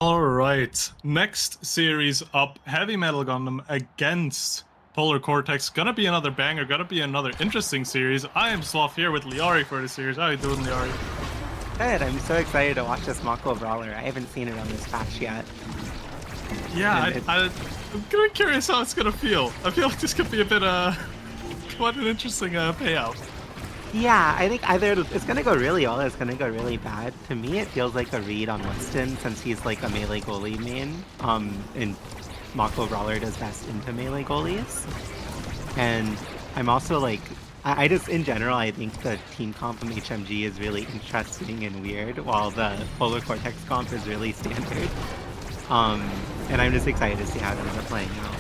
Alright, next series up, Heavy Metal Gundam against Polar Cortex. Gonna be another banger, gonna be another interesting series. I am Sloth here with Liari for the series. How you doing, Liari? Good. I'm so excited to watch this Mako Brawler. I haven't seen it on this patch yet. Yeah, I'm gonna be curious how it's gonna feel. I feel like this could be a bit, quite an interesting payout. Yeah, I think either it's gonna go really well or it's gonna go really bad. To me, it feels like a read on WESTON since he's like a melee goalie main. And Mako Brawler does best into melee goalies. And I'm also like, I just in general, I think the team comp from HMG is really interesting and weird, while the Polar Cortex comp is really standard. And I'm just excited to see how it ends up playing out.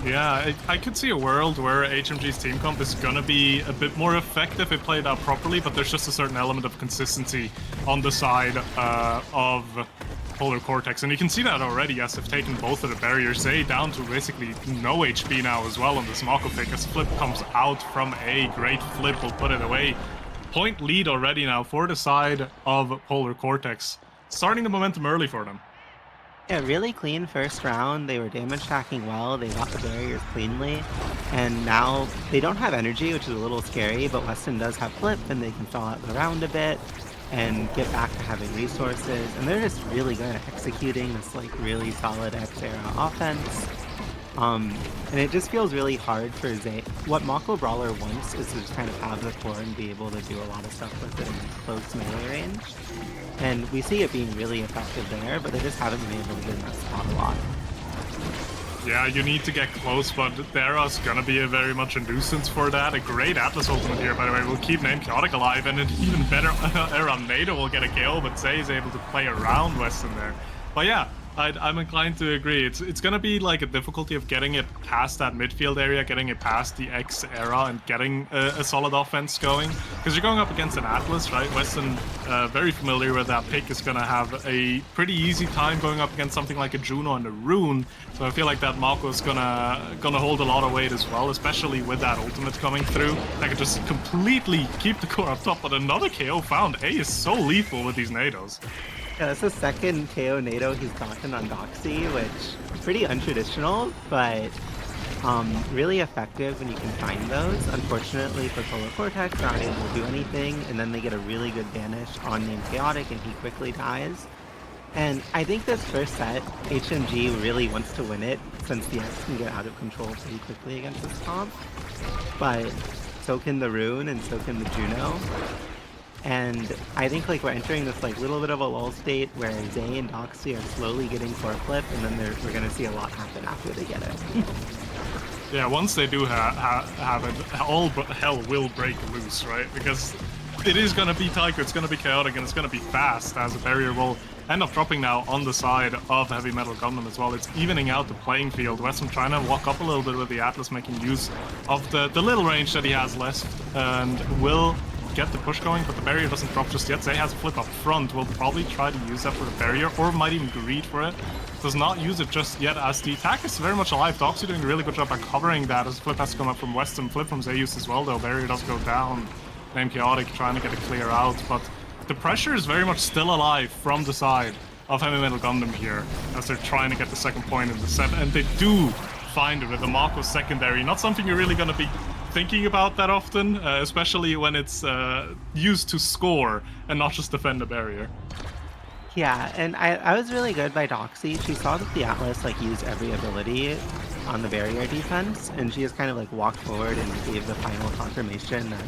Yeah, I could see a world where HMG's team comp is gonna be a bit more effective if played out properly, but there's just a certain element of consistency on the side of Polar Cortex, and you can see that already as they've taken both of the barriers. They down to basically no HP now as well on this Mako pick as Flip comes out from A. Great Flip will put it away. Point lead already now for the side of Polar Cortex. Starting the momentum early for them. Yeah, really clean first round. They were damage stacking well. They got the barriers cleanly. And now they don't have energy, which is a little scary, but WESTON does have Flip, and they can fill out the round a bit and get back to having resources. And they're just really good at executing this like really solid X-era offense. And it just feels really hard for Zay. What Mako Brawler wants is to just kind of have the core and be able to do a lot of stuff with it in close melee range. And we see it being really effective there, but they just haven't been able to get in that spot a lot. Yeah, you need to get close, but Dara's gonna be a very much a nuisance for that. A great Atlas ultimate here, by the way, will keep Name Chaotic alive, and an even better era NATO will get a kill, but Zay is able to play around WESTON there. But yeah, I'm inclined to agree. It's gonna be like a difficulty of getting it past that midfield area, getting it past the X era, and getting a solid offense going. Because you're going up against an Atlas, right? WESTON, very familiar with that pick, is gonna have a pretty easy time going up against something like a Juno and a Rune. So I feel like that Mako is gonna hold a lot of weight as well, especially with that ultimate coming through. That could just completely keep the core up top. But another KO found. A is so lethal with these NATOs. Yeah, that's the second KO NATO he's gotten on Doxy, which is pretty untraditional, but really effective when you can find those. Unfortunately for Polar Cortex, they're not able to do anything, and then they get a really good banish on Name Chaotic, and he quickly dies. And I think this first set, HMG really wants to win it, since the X can get out of control pretty quickly against this comp. But so can the Rune, and so can the Juno. And I think like we're entering this like little bit of a lull state where Zay and Doxy are slowly getting core flip, and then we're gonna see a lot happen after they get it. Yeah, once they do have it, all hell will break loose, right? Because it is gonna be tight, it's gonna be chaotic, and it's gonna be fast, as a barrier will end up dropping now on the side of Heavy Metal Gundam as well. It's evening out the playing field. WESTON trying to walk up a little bit with the Atlas, making use of the little range that he has left, and will get the push going, but the barrier doesn't drop just yet. Zay has a Flip up front, will probably try to use that for the barrier, or might even greed for it. Does not use it just yet, as the attack is very much alive. Doxy doing a really good job at covering that, as Flip has to come up from WESTON. Flip from Zeus as well, though. Barrier does go down. Name Chaotic trying to get it clear out, but the pressure is very much still alive from the side of Heavy Metal Gundam here, as they're trying to get the second point in the set, and they do find it with the Mako secondary. Not something you're really going to be thinking about that often, especially when it's used to score and not just defend a barrier. Yeah, and I was really good by Doxy. She saw that the Atlas like used every ability on the barrier defense, and she just kind of like walked forward and gave the final confirmation that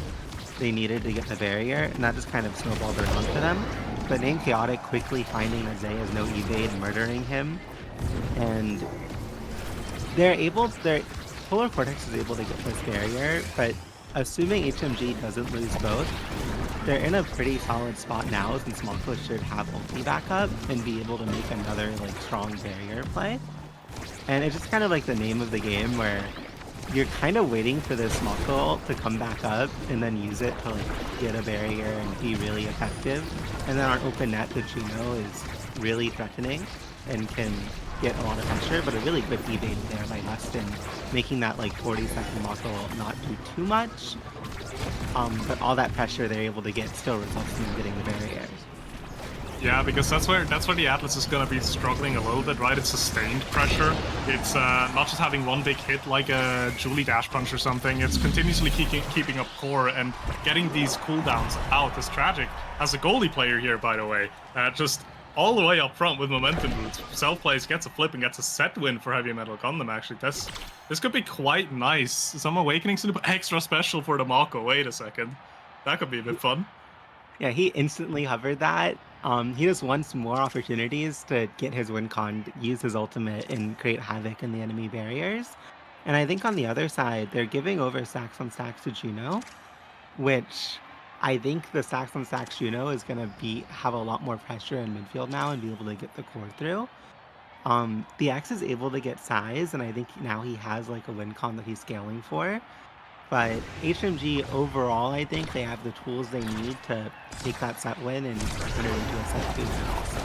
they needed to get the barrier, and that just kind of snowballed around for them. But Name Chaotic quickly finding that Zay has no evade, murdering him, and Polar Cortex is able to get this barrier, but assuming HMG doesn't lose both, they're in a pretty solid spot now, since Mako should have ulti backup and be able to make another like strong barrier play. And it's just kind of like the name of the game, where you're kind of waiting for this Mako to come back up and then use it to like get a barrier and be really effective. And then on open net, the Juno is really threatening and can get a lot of pressure, but a really good evade there by WESTON, making that like 40-second Mako not do too much. But all that pressure they're able to get still results in them getting the barriers. Yeah, because that's where the Atlas is gonna be struggling a little bit, right? It's sustained pressure. It's not just having one big hit like a Julie dash punch or something. It's continuously keeping up core and getting these cooldowns out. As Tragic as a goalie player here, by the way, just all the way up front with momentum boots. Self-plays, gets a flip and gets a set win for Heavy Metal Gundam. Actually, this could be quite nice. Some Awakening Super extra special for the Mako. Wait a second, that could be a bit fun. Yeah, he instantly hovered that. He just wants more opportunities to get his win con, use his ultimate, and create havoc in the enemy barriers. And I think on the other side, they're giving over stacks on stacks to Juno, which I think the stacks on stacks Juno is going to have a lot more pressure in midfield now and be able to get the core through. The X is able to get size, and I think now he has like a win con that he's scaling for. But HMG overall, I think they have the tools they need to take that set win and turn it into a set 2 also.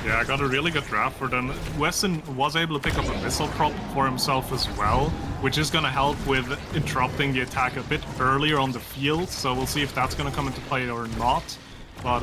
Yeah, I got a really good draft for them. Weston was able to pick up a missile prop for himself as well, which is going to help with interrupting the attack a bit earlier on the field. So we'll see if that's going to come into play or not. But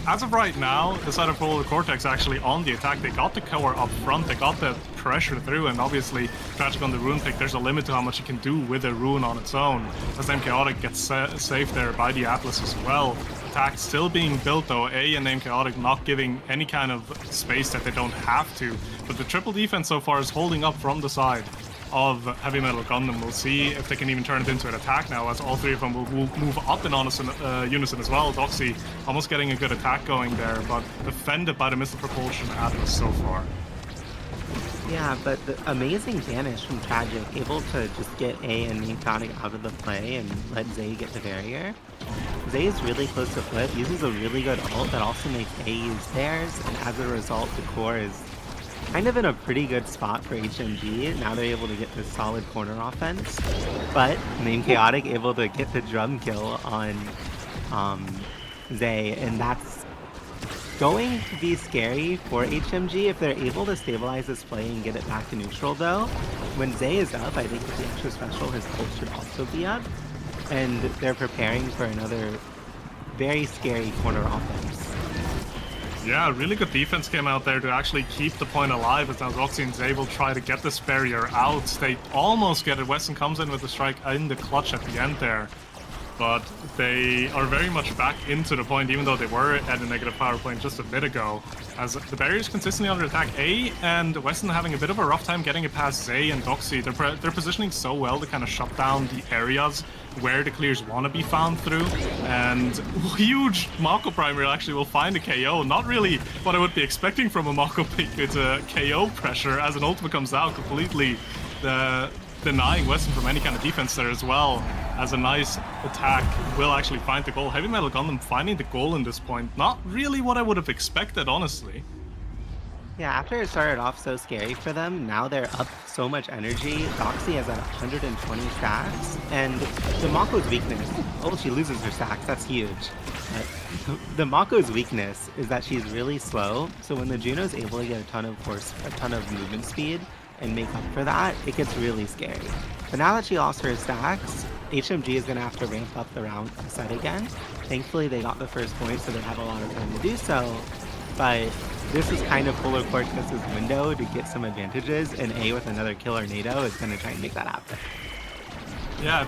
as of right now, the side of Polar Coretex actually on the attack. They got the core up front, they got the pressure through, and obviously Tragic on the rune pick, there's a limit to how much you can do with a rune on its own. As Name Chaotic gets saved there by the Atlas as well. Attack still being built though, A and Name Chaotic not giving any kind of space that they don't have to. But the triple defense so far is holding up from the side of Heavy Metal Gundam. We'll see if they can even turn it into an attack now, as all three of them will move up in unison as well. Doxy almost getting a good attack going there, but defended by the missile propulsion Atlas so far. Yeah, but the amazing banish from Tragic, able to just get A and Chaotic out of the play and let Zay get the barrier. Zay is really close to flip, uses a really good ult that also makes A use theirs, and as a result, the core is kind of in a pretty good spot for HMG. Now they're able to get this solid corner offense, but Name Chaotic able to get the drum kill on Zay, and that's going to be scary for HMG if they're able to stabilize this play and get it back to neutral though. When Zay is up, I think with the extra special, his ult should also be up, and they're preparing for another very scary corner offense. Yeah, really good defense came out there to actually keep the point alive as now Roxy and Zay will try to get this barrier out. They almost get it. Weston comes in with a strike in the clutch at the end there. But they are very much back into the point, even though they were at a negative power point just a bit ago. As the barrier is consistently under attack, A and Weston having a bit of a rough time getting it past Zay and Doxy. They're positioning so well to kind of shut down the areas where the clears want to be found through. And huge Mako primary actually will find a KO. Not really what I would be expecting from a Mako pick. It's a KO pressure as an ultimate comes out, completely denying Weston from any kind of defense there as well. As a nice attack will actually find the goal. Heavy Metal Gundam finding the goal in this point. Not really what I would have expected, honestly. Yeah, after it started off so scary for them, now they're up so much energy. Doxy has at 120 stacks, and the Mako's weakness, oh, she loses her stacks, that's huge. The Mako's weakness is that she's really slow, so when the Juno's able to get a ton of movement speed and make up for that, it gets really scary. But now that she lost her stacks, HMG is going to have to ramp up the round set again. Thankfully, they got the first point, so they have a lot of time to do so. But this is kind of Polar Cortex's window to get some advantages, and A with another killer NATO is going to try and make that happen. Yeah,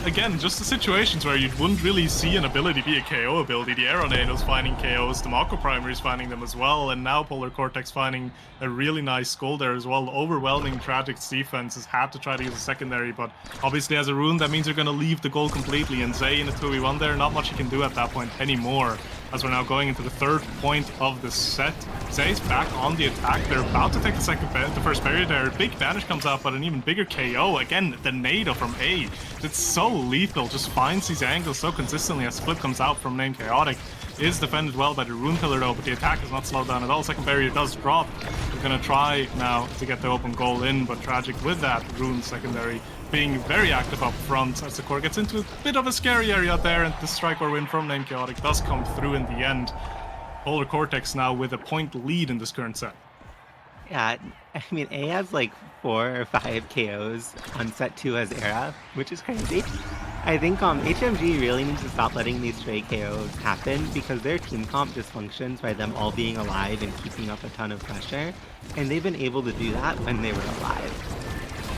again, just the situations where you wouldn't really see an ability be a KO ability. The Aero Nado's finding KOs, the Mako Primary is finding them as well, and now Polar Coretex finding a really nice goal there as well. Overwhelming Tragic's defense has had to try to use a secondary, but obviously as a rune, that means you're going to leave the goal completely, and Zay in a 2v1 there, not much you can do at that point anymore. As we're now going into the third point of the set. Zay's back on the attack. They're about to take the first barrier there. Big banish comes out, but an even bigger KO. Again, the NATO from A. It's so lethal, just finds these angles so consistently as flip comes out from Name Chaotic. Is defended well by the rune pillar though, but the attack is not slowed down at all. Second barrier does drop. We're gonna try now to get the open goal in, but Tragic with that rune secondary being very active up front as the core gets into a bit of a scary area there, and the strike or win from Name Chaotic does come through in the end. Polar Coretex now with a point lead in this current set. Yeah, I mean, A has like 4 or 5 KOs on set 2 as Era, which is crazy. I think HMG really needs to stop letting these stray KOs happen because their team comp just functions by them all being alive and keeping up a ton of pressure, and they've been able to do that when they were alive.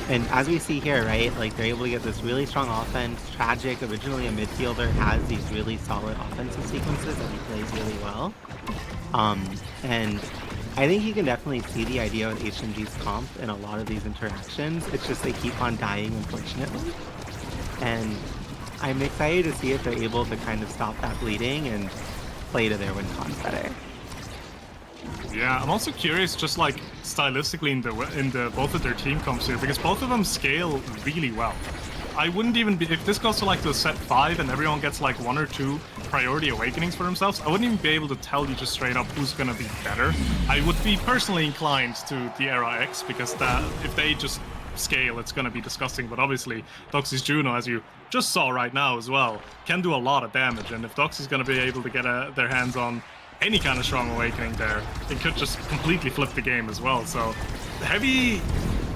And as we see here, right, like they're able to get this really strong offense. Tragic, originally a midfielder, has these really solid offensive sequences that he plays really well. And I think you can definitely see the idea with HMG's comp in a lot of these interactions. It's just they keep on dying, unfortunately. And I'm excited to see if they're able to kind of stop that bleeding and play to their win cons better. Yeah, I'm also curious, just like stylistically in the both of their team comps here, because both of them scale really well. I wouldn't even be, if this goes to like the set 5 and everyone gets like 1 or 2 priority awakenings for themselves, I wouldn't even be able to tell you just straight up who's gonna be better. I would be personally inclined to the Era X, because that, if they just scale, it's gonna be disgusting. But obviously Doxy's Juno, as you just saw right now as well, can do a lot of damage, and if Doxy's gonna be able to get their hands on any kind of strong awakening there, it could just completely flip the game as well. So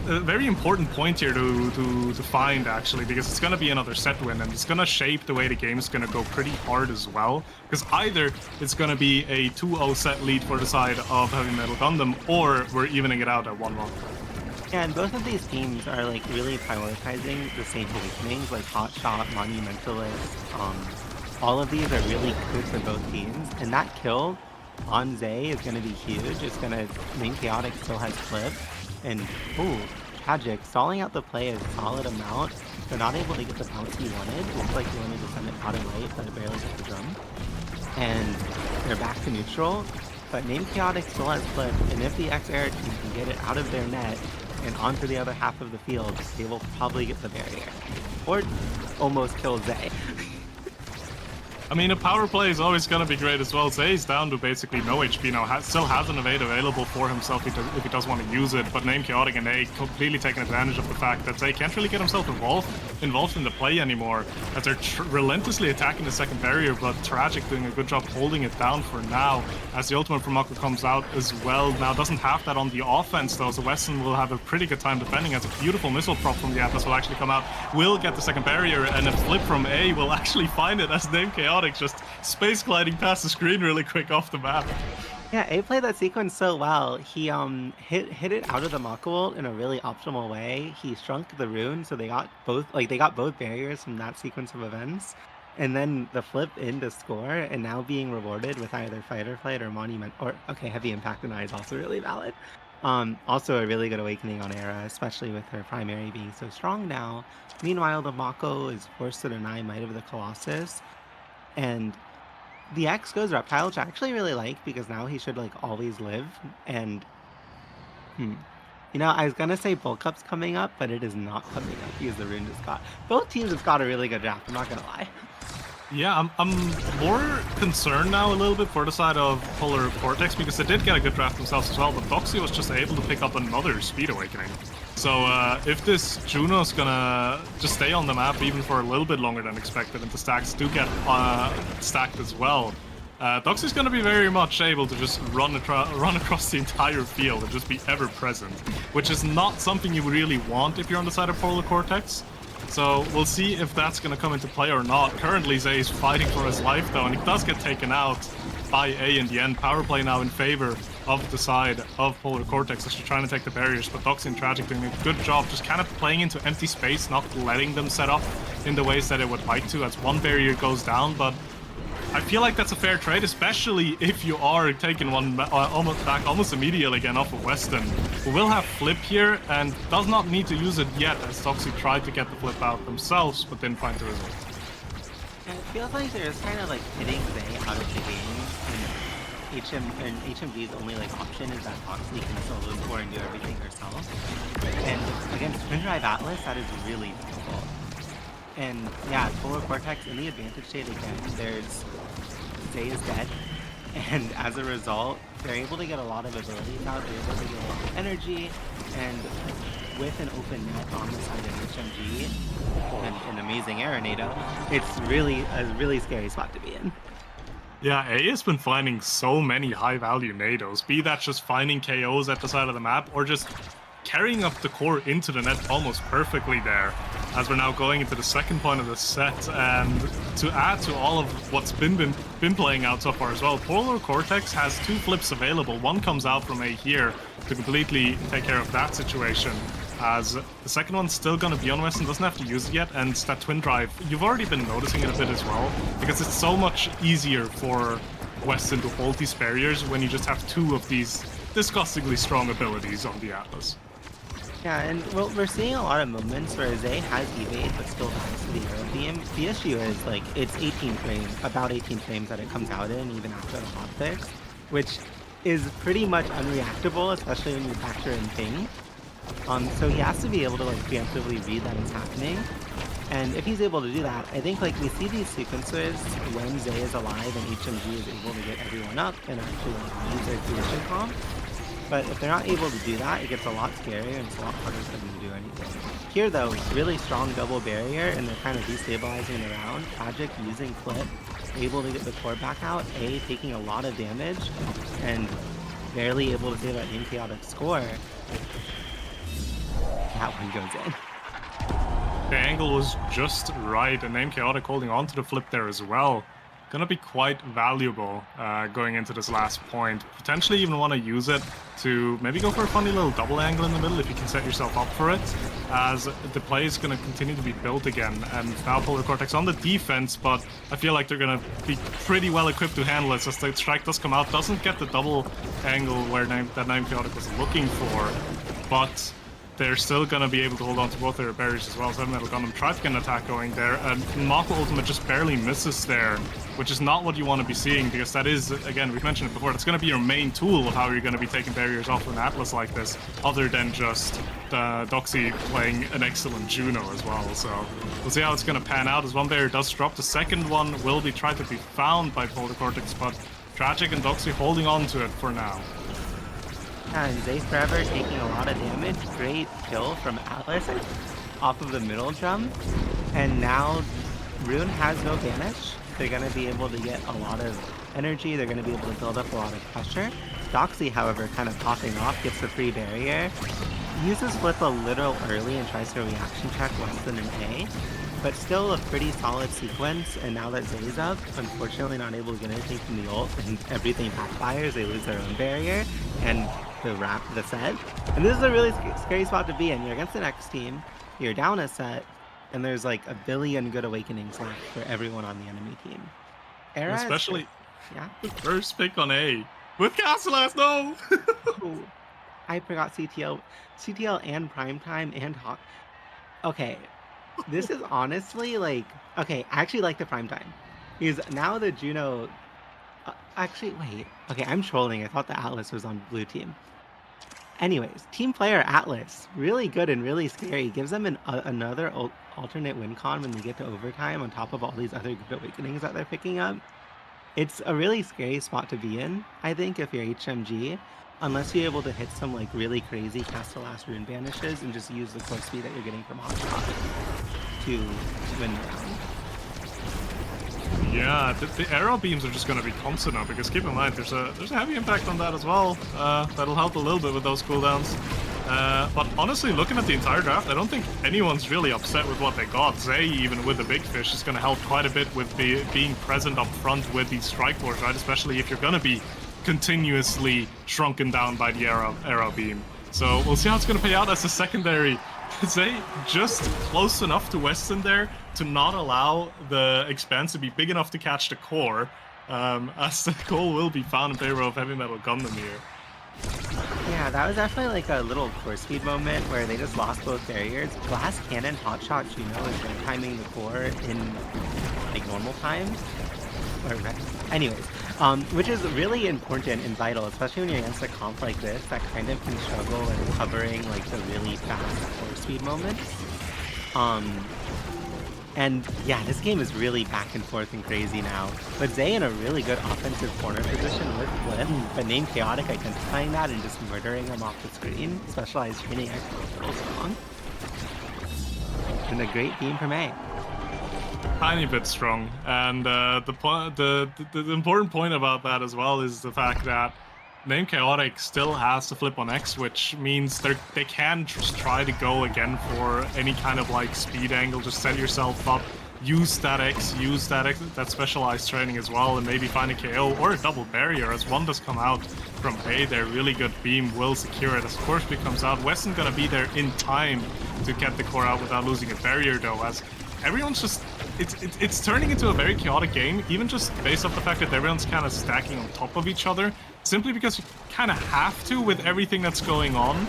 a very important point here to find, actually, because it's going to be another set win, and it's going to shape the way the game is going to go pretty hard as well, because either it's going to be a 2-0 set lead for the side of Heavy Metal Gundam, or we're evening it out at 1-1. Yeah, and both of these teams are like really prioritizing the same awakenings, like Hotshot, Monumentalist. All of these are really good for both teams, and that kill on Zay is going to be huge. It's going to mean Chaotic still has Flip, and ooh, Tragic, stalling out the play a solid amount. They're not able to get the bounce he wanted. Looks like he wanted to send it bottom right, but it barely hit the drum. And they're back to neutral, but named Chaotic still has Flip, and if the X-Air team can get it out of their net and onto the other half of the field, they will probably get the barrier. Or almost kill Zay. I mean, a power play is always going to be great as well. Zay's down to basically no HP now, still has an evade available for himself if he does want to use it, but named Chaotic and A completely taking advantage of the fact that Zay can't really get himself involved in the play anymore, as they're relentlessly attacking the second barrier, but Tragic doing a good job holding it down for now, as the ultimate from Mako comes out as well. Now doesn't have that on the offense though, so Weston will have a pretty good time defending, as a beautiful missile prop from the Atlas will actually come out, will get the second barrier, and a flip from A will actually find it, as named Chaotic just space gliding past the screen really quick off the map. Yeah, A played that sequence so well. He hit it out of the Mako ult in a really optimal way. He shrunk the rune, so they got both barriers from that sequence of events. And then the flip in to score, and now being rewarded with either Fight or Flight or Monument, or okay, Heavy Impact and I is also really valid. Also a really good awakening on Era, especially with her primary being so strong now. Meanwhile, the Mako is forced to deny Might of the Colossus. And the X goes Reptile, which I actually really like, because now he should like always live. And you know, I was gonna say Bulk Up's coming up, but it is not coming up because the rune just got. Both teams have got a really good draft, I'm not gonna lie. Yeah, I'm more concerned now a little bit for the side of Polar Coretex, because they did get a good draft themselves as well, but Doxy was just able to pick up another speed awakening. So if this Juno's gonna just stay on the map even for a little bit longer than expected, and the stacks do get stacked as well, Doxy's gonna be very much able to just run across the entire field and just be ever present, which is not something you really want if you're on the side of Polar Coretex. So we'll see if that's going to come into play or not. Currently, Zay is fighting for his life, though, and he does get taken out by A in the end. Power play now in favor of the side of Polar Coretex, as they're trying to take the barriers, but Doxy and Tragic doing a good job just kind of playing into empty space, not letting them set up in the ways that it would like to, as one barrier goes down, but I feel like that's a fair trade, especially if you are taking one almost immediately again off of Weston, who will have Flip here and does not need to use it yet, as Doxy tried to get the Flip out themselves, but didn't find the result. And it feels like they're just kind of like hitting Zay out of the game, and HMG's only like option is that Foxley can solo score and do everything herself. And against Twin Drive Atlas, that is really difficult. And yeah, Polar Coretex in the advantage state again, there's Zay is dead, and as a result, they're able to get a lot of abilities out, they're able to get a lot of energy, and with an open net on the side of HMG and an amazing Air NATO, it's really a really scary spot to be in. Yeah, A has been finding so many high-value NATOs, be that just finding KOs at the side of the map, or just carrying up the core into the net almost perfectly there, as we're now going into the second point of the set. And to add to all of what's been playing out so far as well, Polar Coretex has 2 flips available. One comes out from A here to completely take care of that situation, as the second one's still going to be on Weston, doesn't have to use it yet, and that twin drive, you've already been noticing it a bit as well, because it's so much easier for Weston to hold these barriers when you just have 2 of these disgustingly strong abilities on the Atlas. Yeah, and well, we're seeing a lot of moments where Zay has evade but still dies to the arrow beam. The issue is, like, it's 18 frames, about 18 frames that it comes out in, even after the hot fix, which is pretty much unreactable, especially when you factor in ping. So he has to be able to, like, preemptively read that it's happening. And if he's able to do that, I think, like, we see these sequences when Zay is alive and HMG is able to get everyone up and actually, like, use their position comp. But if they're not able to do that, it gets a lot scarier and it's a lot harder for them to do anything. Here, though, really strong double barrier, and they're kind of destabilizing the round. Tragic using flip, able to get the core back out. A taking a lot of damage, and barely able to save that Name Chaotic score. That one goes in. The angle was just right, and Name Chaotic holding on to the flip there as well. Gonna be quite valuable going into this last point. Potentially even want to use it to maybe go for a funny little double angle in the middle if you can set yourself up for it, as the play is going to continue to be built again. And now Polar Coretex on the defense, but I feel like they're going to be pretty well equipped to handle it, as the strike does come out. Doesn't get the double angle where that Name Chaotic was looking for, but they're still going to be able to hold on to both their barriers as well. So METAL GUNDAM tried to get an attack going there, and Mako Ultimate just barely misses there, which is not what you want to be seeing, because that is, again, we've mentioned it before, that's going to be your main tool of how you're going to be taking barriers off an Atlas like this, other than just Doxy playing an excellent Juno as well. So we'll see how it's going to pan out, as one barrier does drop. The second one will be tried to be found by Polar Coretex, but Tragic and Doxy holding on to it for now. And Zay Forever taking a lot of damage. Great kill from Atlas off of the middle jump. And now Rune has no vanish. They're going to be able to get a lot of energy. They're going to be able to build up a lot of pressure. Doxy, however, kind of popping off, gets the free barrier. Uses Flip a little early and tries to reaction check Weston and A. But still a pretty solid sequence, and now that Zay's up, unfortunately not able to get anything from the ult, and everything backfires, they lose their own barrier, and to wrap the set. And this is a really scary spot to be in. You're against the next team, you're down a set, and there's like a billion good awakenings left for everyone on the enemy team. Era especially yeah. the first pick on A with Castellas, no! Oh, I forgot CTL and Primetime and Hawk. Okay, this is honestly like, okay, I actually like the Primetime, because now the Juno, actually, wait, okay, I'm trolling. I thought the Atlas was on blue team. Anyways, team player Atlas, really good and really scary. Gives them another alternate win con when they get to overtime on top of all these other good awakenings that they're picking up. It's a really scary spot to be in, I think, if you're HMG, unless you're able to hit some like really crazy Castellas Rune banishes and just use the core speed that you're getting from Hotshot to win the round. Yeah, the arrow beams are just going to be constant now, because keep in mind there's a heavy impact on that as well. That'll help a little bit with those cooldowns. But honestly, looking at the entire draft, I don't think anyone's really upset with what they got. Zay, even with the big fish, is going to help quite a bit with being present up front with these strike force, right? Especially if you're going to be continuously shrunken down by the arrow beam. So we'll see how it's going to pay out as a secondary. Zay just close enough to Weston there to not allow the expanse to be big enough to catch the core, as the goal will be found in favor of Heavy METAL GUNDAM here. Yeah, that was definitely like a little core speed moment where they just lost both barriers. Glass Cannon Hotshot Juno is red timing the core in like normal time. Anyways, which is really important and vital, especially when you're against a comp like this that kind of can struggle in covering like the really fast core speed moments. And yeah, this game is really back and forth and crazy now. But Zay in a really good offensive corner position with Flip, but Name Chaotic identifying that and just murdering him off the screen. Specialized training actually real strong. And a great game from A. Tiny bit strong, and the important point about that as well is the fact that Name Chaotic still has to flip on X, which means they can just try to go again for any kind of like speed angle. Just set yourself up, use that X, that specialized training as well, and maybe find a KO or a double barrier. As one does come out from A, their really good beam will secure it. As Corpsby comes out, Weston gonna be there in time to get the core out without losing a barrier though, as everyone's just it's turning into a very chaotic game, even just based off the fact that everyone's kind of stacking on top of each other, simply because you kind of have to with everything that's going on,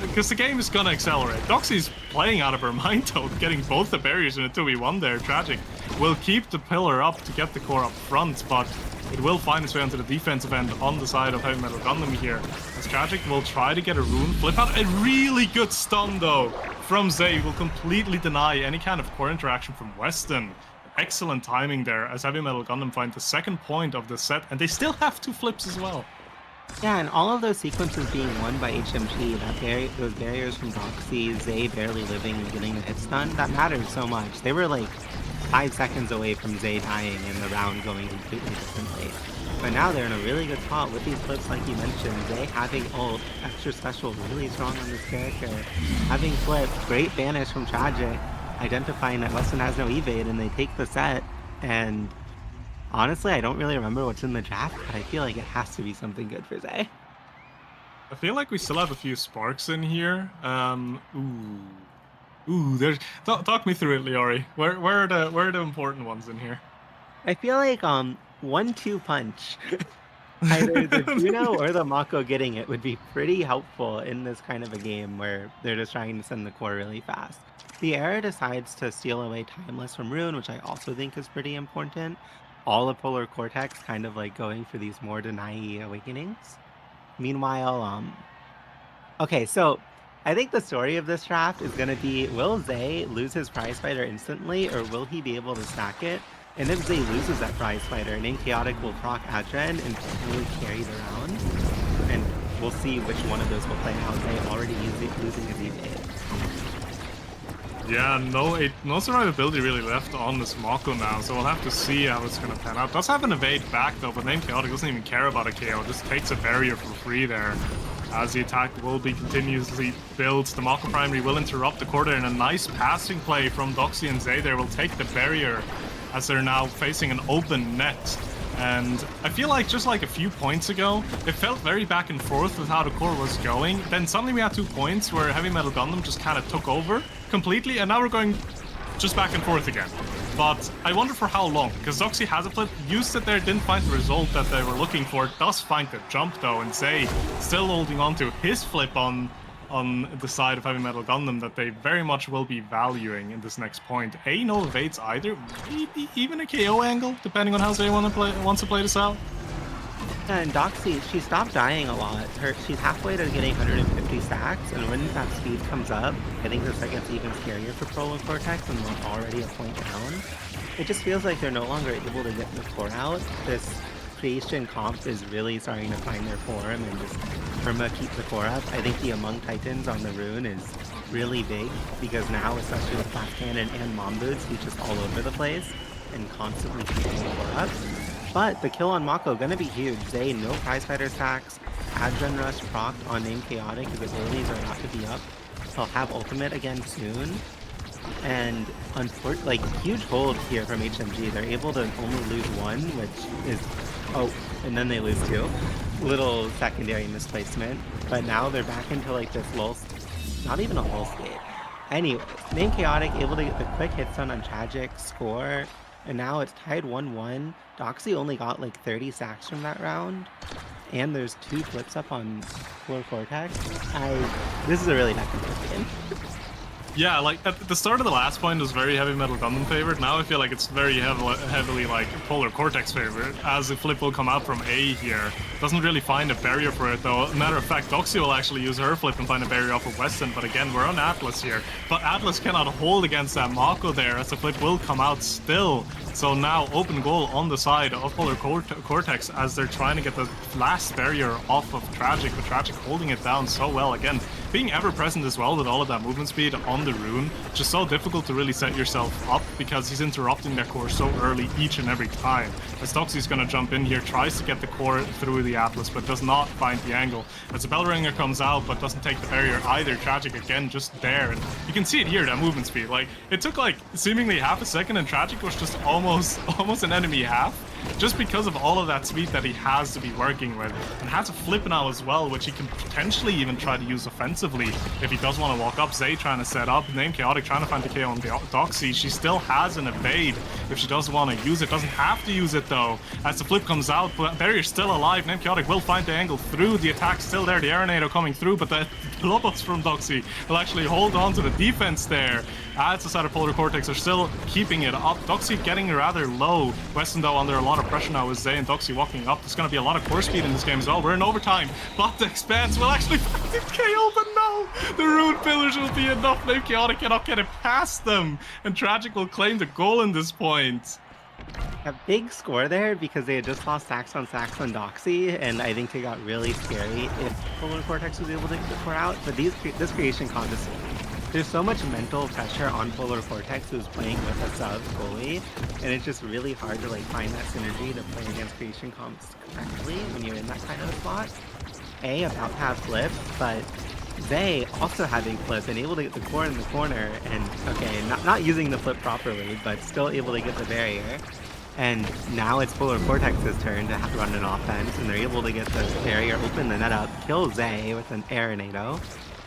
because the game is gonna accelerate. Doxy's playing out of her mind though, getting both the barriers in a 2v1 there. Tragic will keep the pillar up to get the core up front, but it will find its way onto the defensive end on the side of Heavy Metal Gundam here, as Tragic will try to get a rune flip out. A really good stun though from Zay will completely deny any kind of core interaction from Weston. Excellent timing there as Heavy Metal Gundam find the second point of the set, and they still have 2 flips as well. Yeah, and all of those sequences being won by HMG, those barriers from Doxy, Zay barely living and getting the hit stun, that mattered so much. They were like 5 seconds away from Zay dying and the round going completely differently. But now they're in a really good spot with these flips like you mentioned. Zay having ult, extra special, really strong on this character. Having flip, great banish from Tragic, identifying that Weston has no evade and they take the set. And honestly, I don't really remember what's in the draft, but I feel like it has to be something good for Zay. I feel like we still have a few sparks in here. There's talk me through it, Leori. Where are the important ones in here? I feel like 1-2 punch. Either the Juno or the Mako getting it would be pretty helpful in this kind of a game where they're just trying to send the core really fast. The Era decides to steal away Timeless from Rune, which I also think is pretty important. All of Polar Coretex kind of like going for these more deny awakenings. Meanwhile, okay, so I think the story of this draft is going to be, will Zay lose his prize fighter instantly, or will he be able to stack it? And if Zay loses that prize fighter, Name Chaotic will proc Adren and really carry the round. And we'll see which one of those will play out. Zay already losing his evade. Yeah, no survivability really left on this Mako now, so we'll have to see how it's gonna pan out. Does have an evade back though, but Name Chaotic doesn't even care about a KO, just takes a barrier for free there. As the attack will be continuously built, the Mako primary will interrupt the quarter, and a nice passing play from Doxy and Zay there will take the barrier as they're now facing an open net. And I feel like just like a few points ago, it felt very back and forth with how the core was going. Then suddenly we had 2 points where Heavy Metal Gundam just kind of took over completely, and now we're going just back and forth again. But I wonder for how long, because Doxy has a flip, used it there, didn't find the result that they were looking for, does find the jump though, and Zay still holding on to his flip on the side of Heavy Metal Gundam that they very much will be valuing in this next point. No evades either, maybe even a KO angle, depending on how Zay wants to play this out. Yeah, and Doxy, she stopped dying a lot. She's halfway to getting 150 stacks, and when that speed comes up, I think this gets even scarier for Polar Coretex, and they're already a point down. It just feels like they're no longer able to get the core out. This creation comp is really starting to find their form and just perma keep the core up. I think the Among Titans on the rune is really big, because now, especially with Flash Cannon and Mom Boots, he's just all over the place and constantly keeping the core up. But the kill on Mako gonna be huge. Zay, no prize fighter stacks. Adren Rush proc on Name Chaotic, his abilities are not to be up. He'll have ultimate again soon. And unfortunately, like, huge hold here from HMG. They're able to only lose 1, which is, oh, and then they lose 2. Little secondary misplacement. But now they're back into like this lull, not even a lull state. Anyways, Name Chaotic able to get the quick hit stun on Tragic, score. And now it's tied 1-1. Doxy only got like 30 stacks from that round. And there's 2 flips up on Polar Coretex. This is a really technical game. Yeah, like at the start of the last point was very Heavy Metal Gundam favored. Now I feel like it's very heavily like Polar Coretex favored, as the flip will come out from A here. Doesn't really find a barrier for it though. Matter of fact, Doxy will actually use her flip and find a barrier off of Weston, but again, we're on Atlas here. But Atlas cannot hold against that Mako there, as the flip will come out still So now open goal on the side of Polar Coretex as they're trying to get the last barrier off of Tragic, but Tragic holding it down so well. Again, being ever present as well with all of that movement speed on the rune, just so difficult to really set yourself up because he's interrupting their core so early each and every time. As Doxy's gonna jump in here, tries to get the core through the Atlas, but does not find the angle. As the Bellringer comes out, but doesn't take the barrier either. Tragic again just there, and you can see it here, that movement speed. Like, it took like seemingly half a second, and Tragic was just almost an enemy half, just because of all of that speed that he has to be working with, and has a flip now as well, which he can potentially even try to use offensively if he does want to walk up. Zay trying to set up, Name Chaotic trying to find the KO on Doxy. She still has an evade if she does want to use it. Doesn't have to use it though, as the flip comes out, but Barrier's still alive. Name Chaotic will find the angle through, the attack still there, the Aeronado coming through, but the Lobos from Doxy will actually hold on to the defense there. As the side of Polar Coretex are still keeping it up. Doxy getting rather low. Weston though under a lot of pressure now with Zay and Doxy walking up. There's going to be a lot of core speed in this game as well. We're in overtime, but the Expanse will actually find it KO, but no! The Rune Pillars will be enough. Name Chaotic cannot get it past them, and Tragic will claim the goal in this point. A big score there because they had just lost Sax on Doxy, and I think it got really scary if Polar Coretex was able to get the core out. But this creation comp is, there's so much mental pressure on Polar Coretex, who's playing with a sub goalie, and it's just really hard to like find that synergy to play against creation comps correctly when you're in that kind of spot. About to have flip, but Zay also having flip and able to get the core in the corner, and okay, not using the flip properly, but still able to get the barrier. And now it's Polar Coretex's turn to run an offense, and they're able to get the barrier, open the net up, kill Zay with an Aeronado.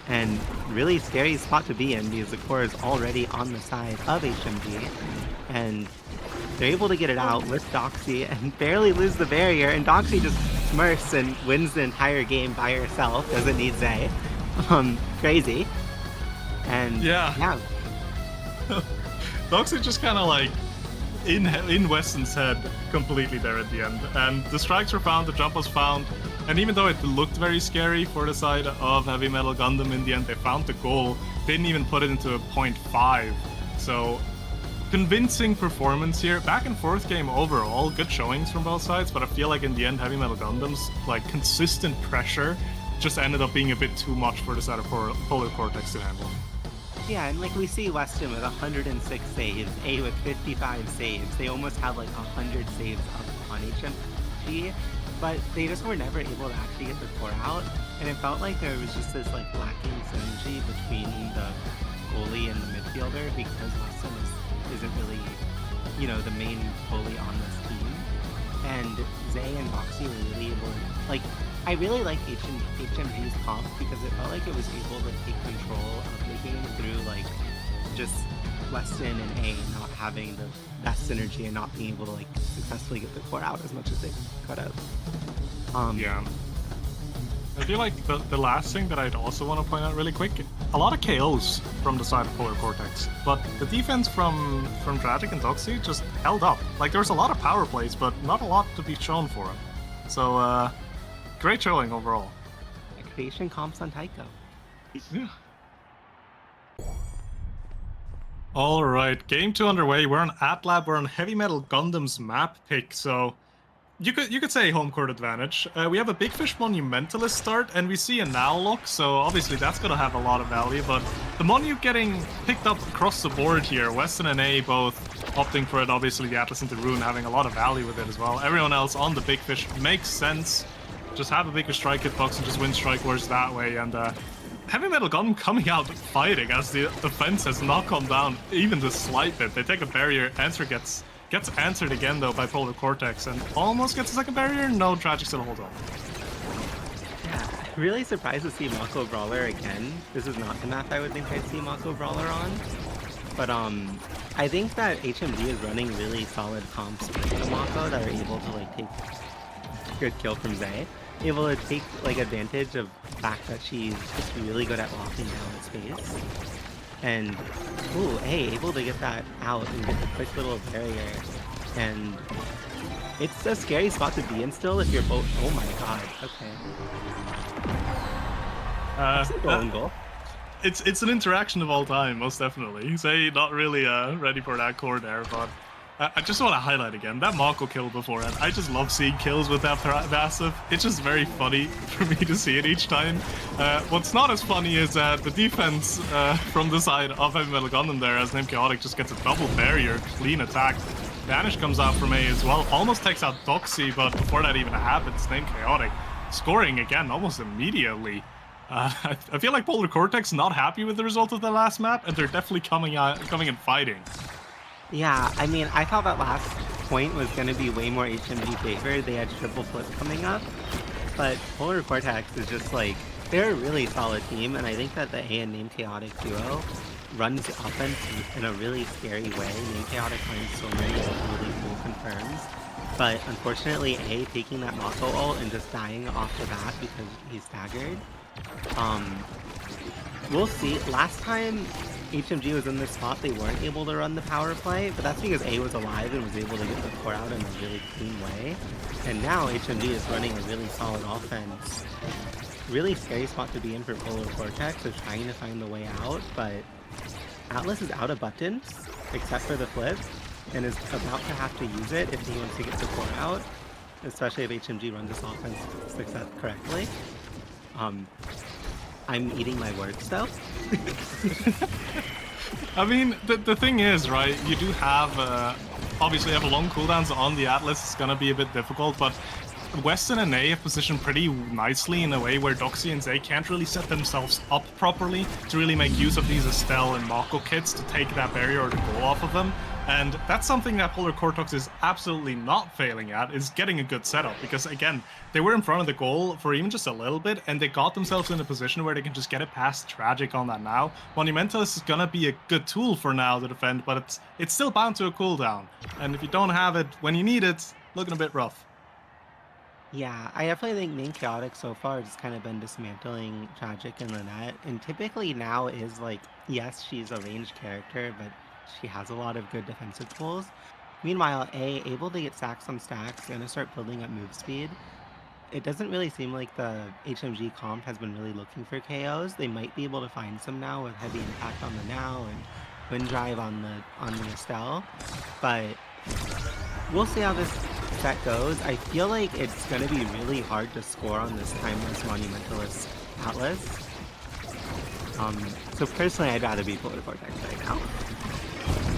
And really scary spot to be in because the core is already on the side of HMG. And they're able to get it out with Doxy and barely lose the barrier, and Doxy just smurfs and wins the entire game by herself, doesn't need Zay. Crazy. And yeah. Doxy just kind of like in Weston's head completely there at the end, and the strikes were found, the jump was found, and even though it looked very scary for the side of Heavy Metal Gundam, in the end they found the goal, didn't even put it into a 0.5. So convincing performance here. Back and forth game overall, good showings from both sides, but I feel like in the end Heavy Metal Gundam's like consistent pressure just ended up being a bit too much for the side of Polar Coretex to handle. Yeah, and like we see Weston with 106 saves, A with 55 saves. They almost had like 100 saves up on HMG, but they just were never able to actually get the core out. And it felt like there was just this like lacking synergy between the goalie and the midfielder because Weston isn't really, you know, the main goalie on this team. And Zay and Boxy were really able to, like, I really like HMG's comp because it felt like it was able to take control of the game through like just Weston and A not having the best synergy and not being able to like successfully get the core out as much as they could have. Yeah. I feel like the last thing that I'd also want to point out really quick, a lot of KOs from the side of Polar Coretex, but the defense from Tragic and Doxy just held up. Like there was a lot of power plays, but not a lot to be shown for them. So great showing overall. Creation comps on Taiko. Yeah. All right, game 2 underway. We're on AtLab. We're on Heavy Metal Gundam's map pick. So you could say home court advantage. We have a Big Fish Monumentalist start, and we see a now look. So obviously that's gonna have a lot of value. But the Monu getting picked up across the board here. Weston and A both opting for it. Obviously the Atlas into Rune having a lot of value with it as well. Everyone else on the Big Fish makes sense. Just have a bigger strike hitbox and just win strike wars that way. And Heavy Metal Gundam coming out fighting as the defense has not come down even the slight bit. They take a barrier, answer gets answered again though by Polar Coretex and almost gets a second barrier. No, Tragic still hold on. Yeah, really surprised to see Mako Brawler again. This is not the map I would think I'd see Mako Brawler on. But I think that HMG is running really solid comps with the Mako that are able to like take good kill from Zay. Able to take like advantage of the fact that she's just really good at locking down space. And ooh, hey, able to get that out and get the quick little barrier. And it's a scary spot to be in still if you're both. Oh my god, okay. Goal. It's an interaction of all time, most definitely. Say not really ready for that core there, but I just want to highlight again that Mako kill beforehand. I just love seeing kills with that passive. It's just very funny for me to see it each time. What's not as funny is the defense from the side of Heavy Metal Gundam there, as Named Chaotic just gets a double barrier, clean attack. Vanish comes out from A as well, almost takes out Doxy, but before that even happens, Named Chaotic scoring again almost immediately. I feel like Polar Coretex not happy with the result of the last map, and they're definitely coming and fighting. Yeah, I mean, I thought that last point was going to be way more HMG favored. They had triple flip coming up. But Polar Coretex is just like, they're a really solid team, and I think that the A and Named Chaotic duo runs the offense in a really scary way. Named Chaotic finds so many really cool confirms. But unfortunately, A taking that Mako ult and just dying off the bat because he's staggered. We'll see. Last time HMG was in this spot, they weren't able to run the power play, but that's because A was alive and was able to get the core out in a really clean way. And now HMG is running a really solid offense. Really scary spot to be in for Polar Coretex. They're trying to find the way out, but Atlas is out of buttons, except for the flip, and is about to have to use it if he wants to get the core out, especially if HMG runs this offense correctly. I'm eating my words though. I mean, the thing is, right, you do have, obviously have long cooldowns on the Atlas, it's gonna be a bit difficult, but Weston and A have positioned pretty nicely in a way where Doxy and Zay can't really set themselves up properly to really make use of these Estelle and Mako kits to take that barrier or to go off of them. And that's something that Polar Coretex is absolutely not failing at, is getting a good setup. Because again, they were in front of the goal for even just a little bit, and they got themselves in a position where they can just get it past Tragic on that now. Monumentalist is gonna be a good tool for now to defend, but it's still bound to a cooldown. And if you don't have it when you need it, looking a bit rough. Yeah, I definitely think Named Chaotic so far has kind of been dismantling Tragic in the net, and typically now is like, yes, she's a ranged character, but she has a lot of good defensive tools. Meanwhile, A, able to get stacks on stacks, gonna start building up move speed. It doesn't really seem like the HMG comp has been really looking for KOs. They might be able to find some now with heavy impact on the now and wind drive on the Estelle, but we'll see how this set goes. I feel like it's gonna be really hard to score on this timeless Monumentalist Atlas. So personally, I'd rather be Polar Coretex right now.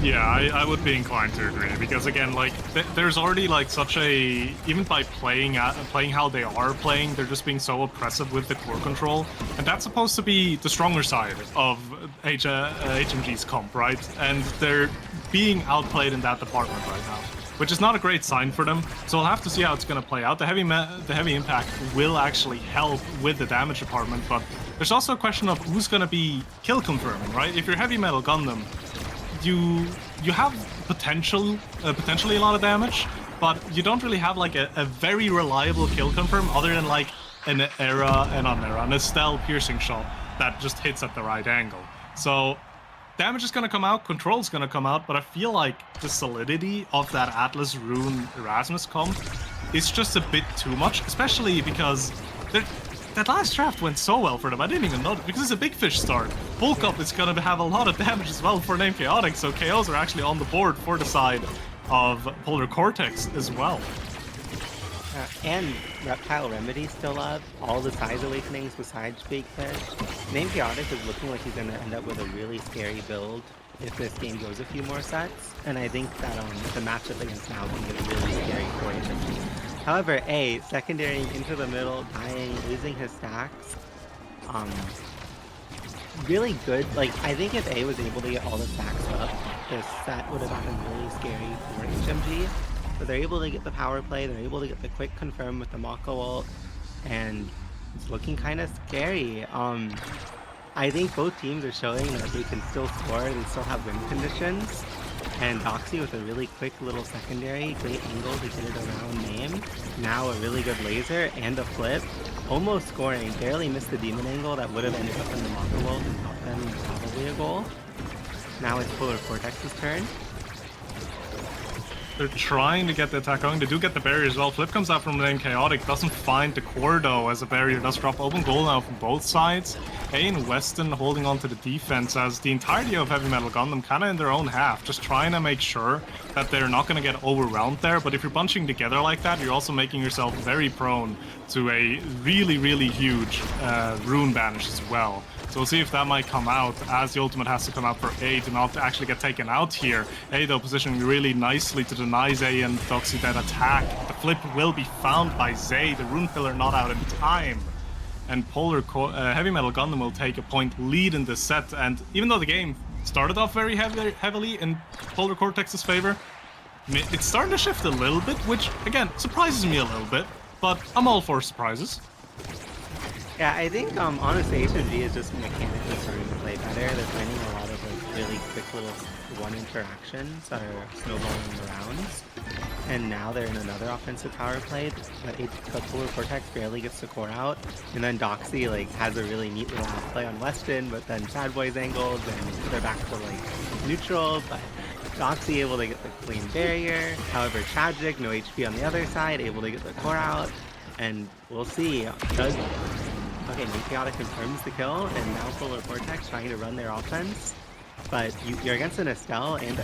Yeah, I would be inclined to agree, because again, like, there's already like such a, even by playing how they are playing, they're just being so oppressive with the core control, and that's supposed to be the stronger side of HMG's comp, right? And they're being outplayed in that department right now, which is not a great sign for them. So we'll have to see how it's going to play out. The heavy impact will actually help with the damage department, but there's also a question of who's going to be kill confirming, right? If you're Heavy Metal Gundam, you have potentially a lot of damage, but you don't really have like a very reliable kill confirm other than like an Estelle piercing shot that just hits at the right angle. So damage is gonna come out, control's gonna come out, but I feel like the solidity of that Atlas Rune Erasmus comp is just a bit too much, especially because that last draft went so well for them. I didn't even know it, because it's a big fish start. Bulk up is gonna have a lot of damage as well for Named Chaotic, so KOs are actually on the board for the side of Polar Coretex as well. And Reptile Remedy still up, all the size awakenings besides Big Fish. Named Chaotic is looking like he's gonna end up with a really scary build if this game goes a few more sets, and I think that the matchup against now can get really scary for HMG. However, A, secondary into the middle, dying, losing his stacks. Really good. Like, I think if A was able to get all the stacks up, this set would have gotten really scary for HMG. But they're able to get the power play, they're able to get the quick confirm with the Mako ult, and it's looking kind of scary. I think both teams are showing that they can still score, they still have win conditions. And Doxy with a really quick little secondary, great angle to get it around name. Now a really good laser and a flip. Almost scoring, barely missed the demon angle that would have ended up in the Mako ult and got them probably a goal. Now it's Polar Coretex's turn. They're trying to get the attack going. They do get the barrier as well. Flip comes out from lane Chaotic, doesn't find the core though, as the barrier does drop. Open goal now from both sides. A and Weston holding on to the defense as the entirety of Heavy Metal Gundam kind of in their own half, just trying to make sure that they're not going to get overwhelmed there. But if you're bunching together like that, you're also making yourself very prone to a really, really huge rune banish as well. So we'll see if that might come out, as the ultimate has to come out for A to not actually get taken out here. A, though, positioning really nicely to deny Zay and Doxy that attack. The flip will be found by Zay, the rune pillar not out in time. And Heavy Metal Gundam will take a point lead in this set. And even though the game started off very heavily in Polar Cortex's favor, it's starting to shift a little bit, which, again, surprises me a little bit. But I'm all for surprises. Yeah, I think honestly HMG is just mechanically starting to play better. They're finding a lot of like really quick little one interactions that are snowballing the rounds. And now they're in another offensive power play, but Polar Cortex barely gets the core out. And then Doxy like has a really neat little half play on Weston, but then Sad Boy's angled and they're back to like neutral, but Doxy able to get the clean barrier. However, Tragic, no HP on the other side, able to get the core out. And we'll see. Okay, Chaotic confirms the kill, and now Polar Coretex trying to run their offense. But you're against an Estelle, and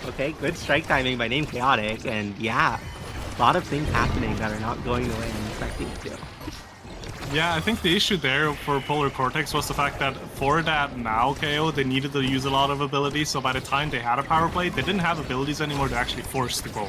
okay, good strike timing by Chaotic, and yeah, a lot of things happening that are not going the way I'm expecting it to. Yeah, I think the issue there for Polar Cortex was the fact that for that now KO, they needed to use a lot of abilities, so by the time they had a power play, they didn't have abilities anymore to actually force the goal.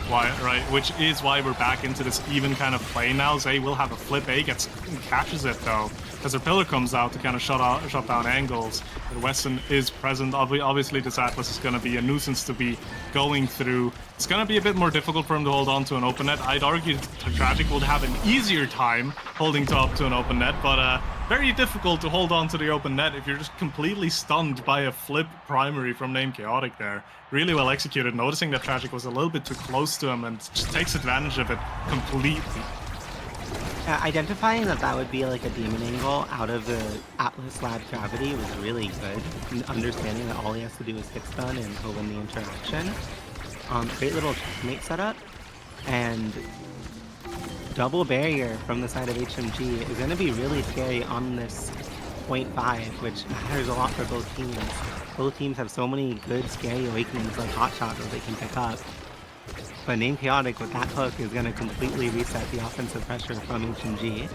Right? Which is why we're back into this even kind of play now. Zay will have a flip, A catches it though, as their pillar comes out to kind of shut down angles. But Weston is present. Obviously, this Atlas is going to be a nuisance to be going through. It's going to be a bit more difficult for him to hold on to an open net. I'd argue Tragic would have an easier time holding up to an open net, but very difficult to hold on to the open net if you're just completely stunned by a flip primary from Chaotic there. Really well executed, noticing that Tragic was a little bit too close to him and just takes advantage of it completely. Identifying that would be like a demon angle out of the Atlas Lab gravity was really good. And understanding that all he has to do is hit stun and he'll win the interaction. Great little checkmate setup. And double barrier from the side of HMG is going to be really scary on this 0.5, which matters a lot for both teams. Both teams have so many good scary awakenings like Hotshot that they can pick up. But Chaotic with that hook is going to completely reset the offensive pressure from HMG.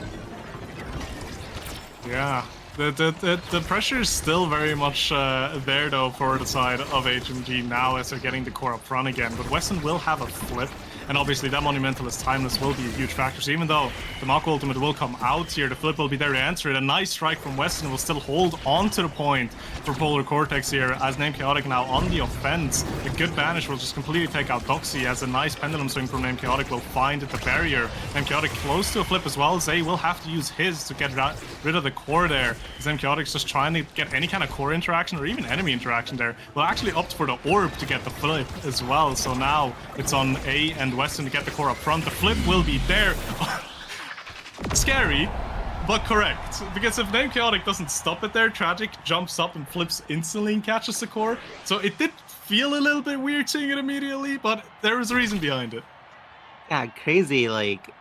Yeah, the pressure is still very much there though for the side of HMG now as they're getting the core up front again. But Weston will have a flip. And obviously that Monumentalist timeless will be a huge factor. So even though the Mako ultimate will come out here, the flip will be there to answer it. A nice strike from Weston will still hold on to the point for Polar Cortex here, as Chaotic now on the offense. A good banish will just completely take out Doxy, as a nice pendulum swing from Chaotic will find the barrier. Chaotic close to a flip as well. Zay will have to use his to get rid of the core there. As Chaotic's just trying to get any kind of core interaction or even enemy interaction there. Will actually opt for the orb to get the flip as well. So now it's on A and Weston to get the core up front. The flip will be there. Scary, but correct. Because if Chaotic doesn't stop it there, Tragic jumps up and flips instantly and catches the core. So it did feel a little bit weird seeing it immediately, but there was a reason behind it. Yeah, crazy. Like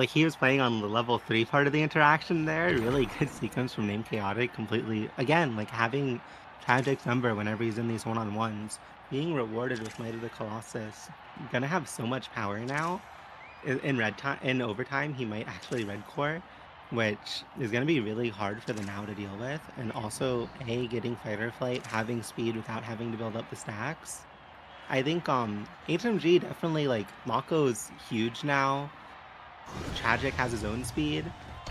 he was playing on the level 3 part of the interaction there. Really good sequence from Chaotic. Completely, again, like having Tragic's number whenever he's in these one-on-ones. Being rewarded with Might of the Colossus. Gonna have so much power now. In overtime, he might actually red core, which is gonna be really hard for the Now to deal with. And also, getting fight or flight, having speed without having to build up the stacks. I think HMG definitely, like, Mako's huge now. Tragic has his own speed.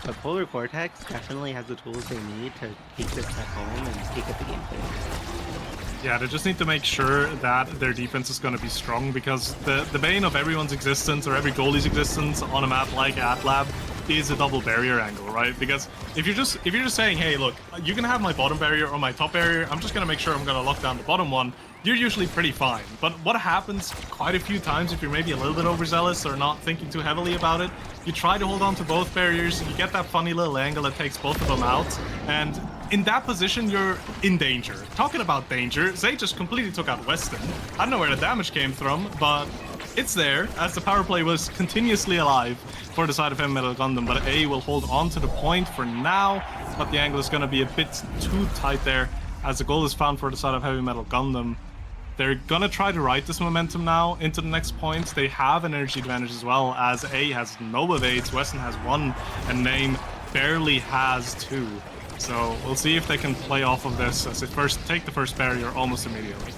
But Polar Cortex definitely has the tools they need to take this at home and take it the gameplay. Yeah, they just need to make sure that their defense is going to be strong, because the bane of everyone's existence, or every goalie's existence on a map like AtLab, is a double barrier angle, right? Because if you're just saying, hey, look, you can have my bottom barrier or my top barrier, I'm just going to make sure I'm going to lock down the bottom one, you're usually pretty fine. But what happens quite a few times, if you're maybe a little bit overzealous or not thinking too heavily about it, you try to hold on to both barriers, you get that funny little angle that takes both of them out, and in that position, you're in danger. Talking about danger, Zay just completely took out Weston. I don't know where the damage came from, but it's there, as the power play was continuously alive for the side of Heavy Metal Gundam, but A will hold on to the point for now, but the angle is going to be a bit too tight there, as the goal is found for the side of Heavy Metal Gundam. They're gonna try to ride this momentum now into the next point. They have an energy advantage as well, as A has no evades, Weston has one, and Name barely has two. So we'll see if they can play off of this as they first take the first barrier almost immediately.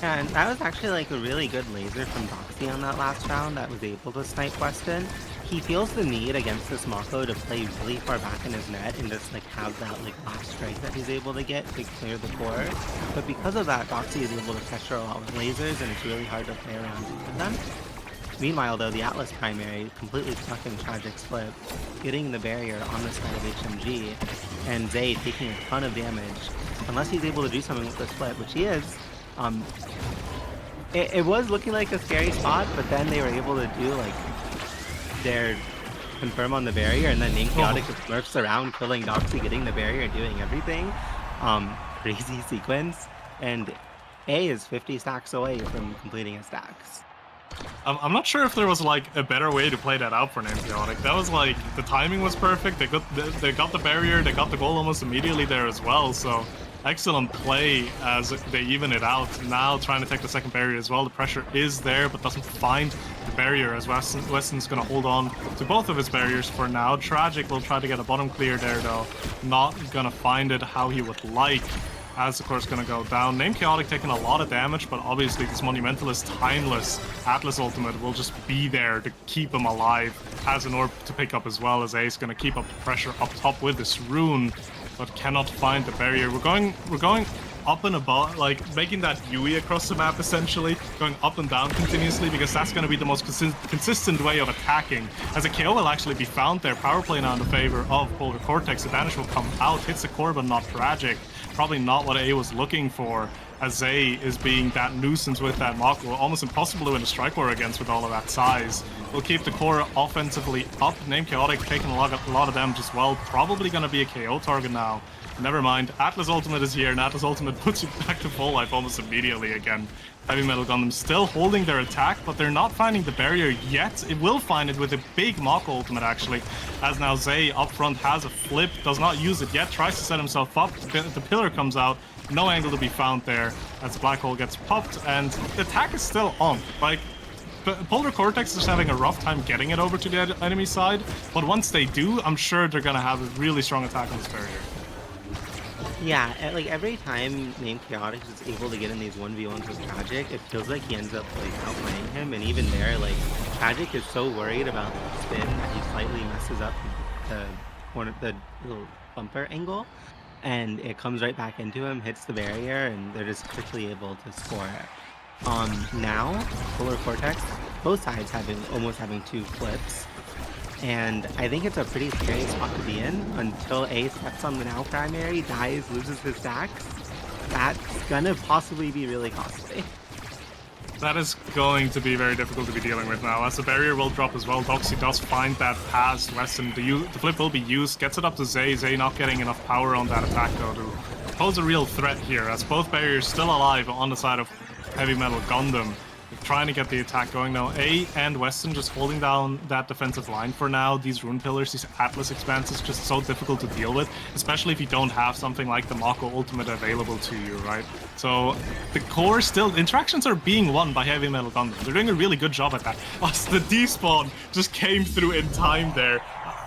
And that was actually like a really good laser from Doxy on that last round that was able to snipe Weston. He feels the need against this Mako to play really far back in his net and just like have that like last strike that he's able to get to clear the core. But because of that, Doxy is able to pressure a lot with lasers and it's really hard to play around with them. Meanwhile though, the Atlas primary completely stuck in Tragic's flip, getting the barrier on the side of HMG, and Zay taking a ton of damage. Unless he's able to do something with this flip, which he is, it was looking like a scary spot, but then they were able to do like their confirm on the barrier, and then Name Chaotic just smurfs around, killing Doxy, getting the barrier, and doing everything. Crazy sequence, and A is 50 stacks away from completing his stacks. I'm not sure if there was like a better way to play that out for Name Chaotic. That was like, the timing was perfect, they got the barrier, they got the goal almost immediately there as well, so excellent play as they even it out. Now trying to take the second barrier as well. The pressure is there, but doesn't find the barrier as Weston's going to hold on to both of his barriers for now. Tragic will try to get a bottom clear there though. Not going to find it how he would like, as the core is going to go down. Name Chaotic taking a lot of damage, but obviously this Monumentalist timeless Atlas ultimate will just be there to keep him alive. Has an orb to pick up as well, as Ace going to keep up the pressure up top with this rune, but cannot find the barrier. We're going up and above, like making that Yui across the map essentially, going up and down continuously, because that's going to be the most consistent way of attacking. As a KO will actually be found there, power play now in the favor of Polar Coretex. Advantage will come out, hits the core but not Tragic. Probably not what A was looking for, as A is being that nuisance with that Mako. Almost impossible to win a strike war against with all of that size. We'll keep the core offensively up. Name Chaotic taking a lot of damage as well. Probably going to be a KO target now. Never mind. Atlas Ultimate is here, and Atlas Ultimate puts you back to full life almost immediately again. Heavy Metal Gundam still holding their attack, but they're not finding the barrier yet. It will find it with a big Mako Ultimate actually, as now Zay up front has a flip, does not use it yet, tries to set himself up. The pillar comes out, no angle to be found there as the black hole gets popped, and the attack is still on. Like, Polar Coretex is having a rough time getting it over to the enemy side, but once they do, I'm sure they're gonna have a really strong attack on this barrier. Yeah, like every time Name Chaotic is able to get in these 1v1s with Tragic, it feels like he ends up like outplaying him, and even there, like Tragic is so worried about the spin that he slightly messes up the little bumper angle, and it comes right back into him, hits the barrier, and they're just quickly able to score it. Now, Polar Coretex, both sides almost having two flips. And I think it's a pretty scary spot to be in until A steps on the now primary, dies, loses his stacks. That's gonna possibly be really costly. That is going to be very difficult to be dealing with now, as the barrier will drop as well. Doxy does find that past Weston. The flip will be used, gets it up to Zay. Zay not getting enough power on that attack though to pose a real threat here, as both barriers still alive on the side of Heavy Metal Gundam. Trying to get the attack going now. A and Weston just holding down that defensive line for now. These rune pillars, these Atlas expanses, just so difficult to deal with, especially if you don't have something like the Mako Ultimate available to you, right? So the core still, interactions are being won by Heavy Metal Gundam. They're doing a really good job at that. Oh, the despawn just came through in time there.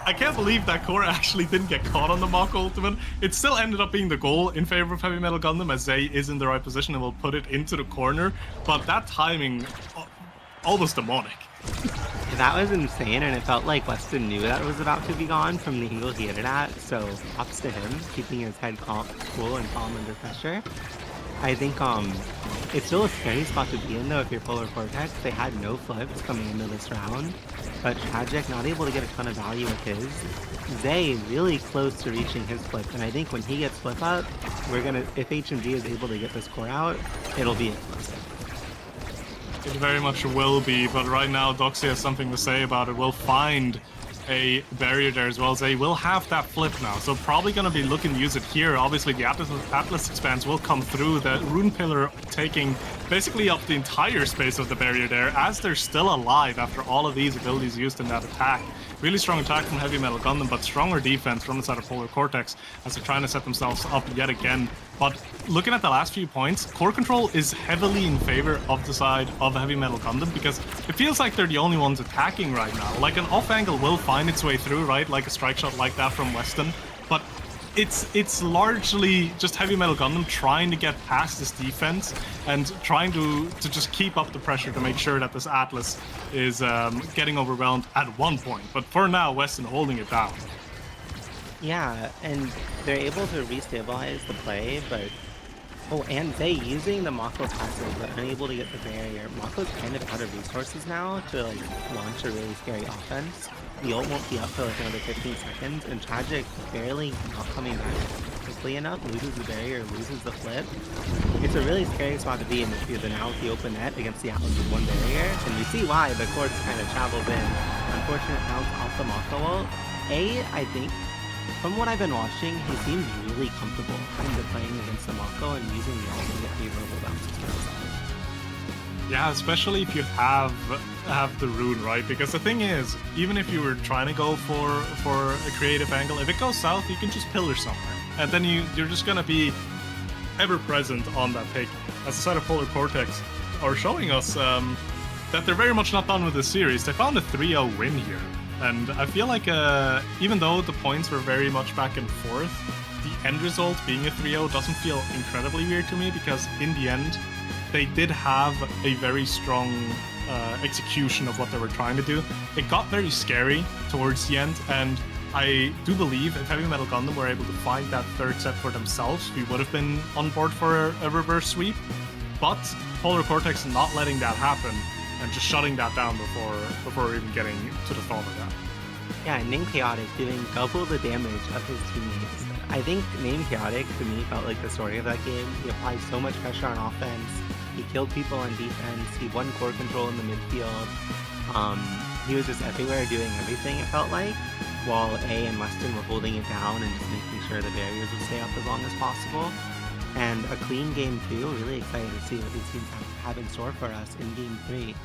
I can't believe that core actually didn't get caught on the Mako Ultimate. It still ended up being the goal in favor of Heavy Metal Gundam, as Zay is in the right position and will put it into the corner. But that timing, almost demonic. That was insane, and it felt like Weston knew that it was about to be gone from the angle he hit it at, so props to him, keeping his head cool and calm under pressure. I think it's still a scary spot to be in though if you're Polar Coretex. They had no flips coming into this round, but Tragic not able to get a ton of value with his. Zay really close to reaching his flip, and I think when he gets flip up, if HMG is able to get this core out, it'll be explosive. It very much will be, but right now Doxy has something to say about it. We'll find a barrier there as well. They will have that flip now, so probably going to be looking to use it here. Obviously, the Atlas expanse will come through. The Rune Pillar taking basically up the entire space of the barrier there, as they're still alive after all of these abilities used in that attack. Really strong attack from Heavy Metal Gundam, but stronger defense from the side of Polar Coretex as they're trying to set themselves up yet again. But looking at the last few points, core control is heavily in favor of the side of Heavy Metal Gundam because it feels like they're the only ones attacking right now. Like an off angle will find its way through, right? Like a strike shot like that from WESTON. But it's largely just Heavy Metal Gundam trying to get past this defense and trying to just keep up the pressure to make sure that this Atlas is getting overwhelmed at one point. But for now, WESTON holding it down. Yeah, and they're able to restabilize the play, but... Oh, and they using the Mako passive, but unable to get the barrier. Mako's kind of out of resources now to like launch a really scary offense. The ult won't be up for like another 15 seconds, and Tragic barely not coming back quickly enough, loses the barrier, loses the flip. It's a really scary spot to be in because they're now with the open net against the Atlas with one barrier, and we see why the course kind of travels in. Unfortunate bounce off the Mako ult. I think, from what I've been watching, he seems really comfortable kind of playing against the Mako and using the ult to get favorable bounces for himself. Yeah, especially if you have the rune, right? Because the thing is, even if you were trying to go for a creative angle, if it goes south, you can just pillar somewhere, and then you're just gonna be ever present on that pick. As the side of Polar Coretex are showing us that they're very much not done with this series. They found a 3-0 win here, and I feel like even though the points were very much back and forth, the end result being a 3-0 doesn't feel incredibly weird to me because in the end, they did have a very strong execution of what they were trying to do. It got very scary towards the end, and I do believe if Heavy Metal Gundam were able to find that third set for themselves, we would have been on board for a reverse sweep. But Polar Coretex not letting that happen and just shutting that down before even getting to the thought of that. Yeah, and Name Chaotic doing double the damage of his teammates. I think Name Chaotic, to me, felt like the story of that game. He applied so much pressure on offense. He killed people on defense. He won core control in the midfield. He was just everywhere doing everything, it felt like, while A and WESTON were holding it down and just making sure the barriers would stay up as long as possible. And a clean game 2. Really excited to see what these teams have in store for us in game 3.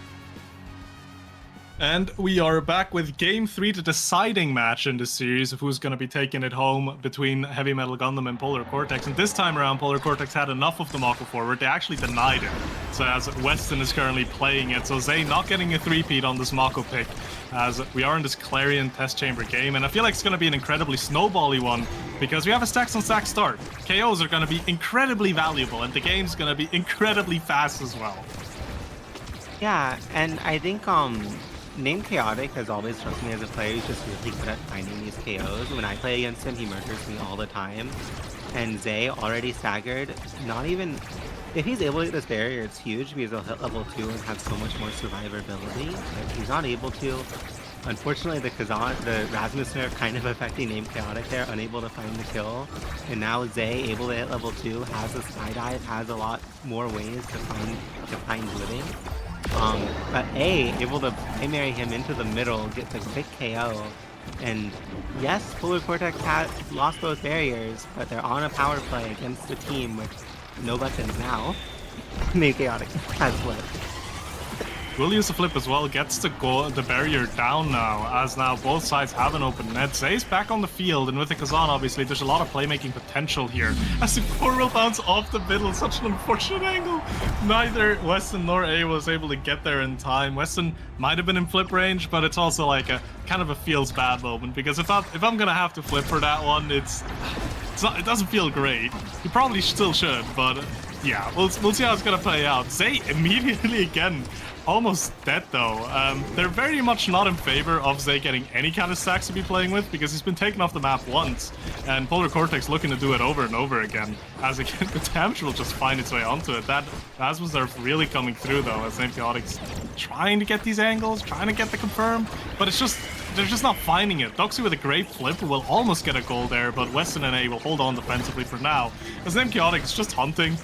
And we are back with Game 3, the deciding match in this series of who's going to be taking it home between Heavy Metal Gundam and Polar Coretex. And this time around, Polar Coretex had enough of the Mako forward. They actually denied it. So as WESTON is currently playing it, so Zay not getting a 3-peat on this Mako pick, as we are in this Clarion test chamber game. And I feel like it's going to be an incredibly snowbally one, because we have a stacks on stacks start. KOs are going to be incredibly valuable, and the game's going to be incredibly fast as well. Yeah, and I think Name Chaotic has always struck me as a player who's just really good at finding these KOs. When I play against him, he murders me all the time. And Zay already staggered. Not even... If he's able to get this barrier, it's huge because he'll hit level 2 and have so much more survivability. But he's not able to. Unfortunately, the Rasmus nerf kind of affecting Name Chaotic there, unable to find the kill. And now Zay, able to hit level 2, has a skydive, has a lot more ways to find living. But A, able to primary him into the middle, get the quick KO. And yes, Polar Coretex had lost both barriers, but they're on a power play against a team with no buttons now. Name Chaotic has flipped. Will use the flip as well, gets the barrier down now, as now both sides have an open net. Zay's back on the field, and with the Kazan, obviously, there's a lot of playmaking potential here. As the 4 will bounce off the middle, such an unfortunate angle. Neither WESTON nor A was able to get there in time. WESTON might have been in flip range, but it's also like a kind of a feels bad moment, because if I'm gonna have to flip for that one, it doesn't feel great. You probably still should, but yeah, we'll see how it's gonna play out. Zay immediately again almost dead though. They're very much not in favor of Zay getting any kind of stacks to be playing with because he's been taken off the map once, and Polar Coretex looking to do it over and over again. As again, the damage will just find its way onto it. That Rasmus nerf really coming through though, as Name Chaotic's trying to get these angles, trying to get the confirm, but they're just not finding it. Doxy with a great flip will almost get a goal there, but WESTON and A will hold on defensively for now, as Name Chaotic is just hunting.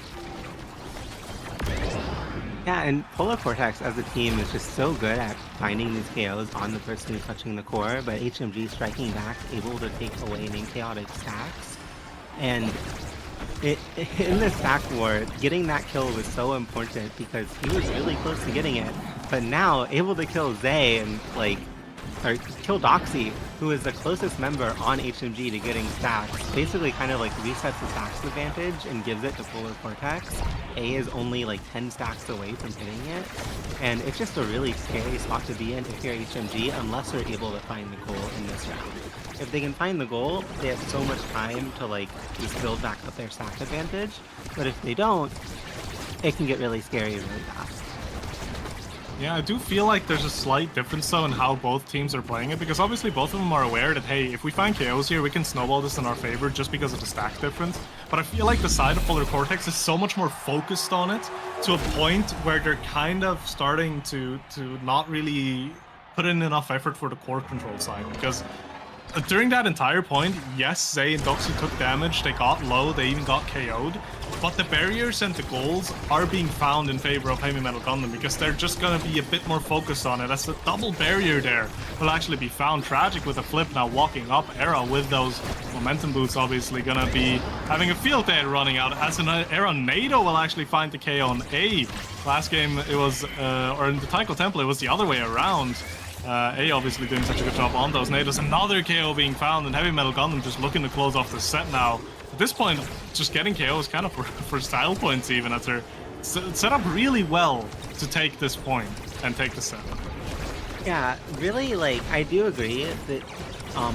Yeah, and Polar Coretex as a team is just so good at finding these KOs on the person who's touching the core, but HMG striking back, able to take away name chaotic stacks. And in this stack war, getting that kill was so important because he was really close to getting it, but now able to kill Zay and or kill Doxy, who is the closest member on HMG to getting stacks, basically kind of like resets the stacks advantage and gives it to Polar Coretex. A is only like 10 stacks away from hitting it, and it's just a really scary spot to be in if you're HMG unless they're able to find the goal in this round. If they can find the goal, they have so much time to like just build back up their stack advantage, but if they don't, it can get really scary really fast. Yeah, I do feel like there's a slight difference though in how both teams are playing it, because obviously both of them are aware that, hey, if we find KOs here, we can snowball this in our favor just because of the stack difference. But I feel like the side of Polar Coretex is so much more focused on it to a point where they're kind of starting to not really put in enough effort for the core control side, because during that entire point, yes, Zay and Doxy took damage, they got low, they even got KO'd, but the barriers and the goals are being found in favor of Heavy Metal Gundam because they're just gonna be a bit more focused on it, as the double barrier there will actually be found. Tragic with a flip now walking up, Era with those momentum boots obviously gonna be having a field day running out, as an Era NATO will actually find the KO on A. Last game it was, or in the Taiko Temple it was the other way around. A obviously doing such a good job on those nados. Another KO being found, and Heavy Metal Gundam just looking to close off the set now. At this point, just getting KOs kind of for style points even, as they're set up really well to take this point and take the set. Yeah, really, like, I do agree that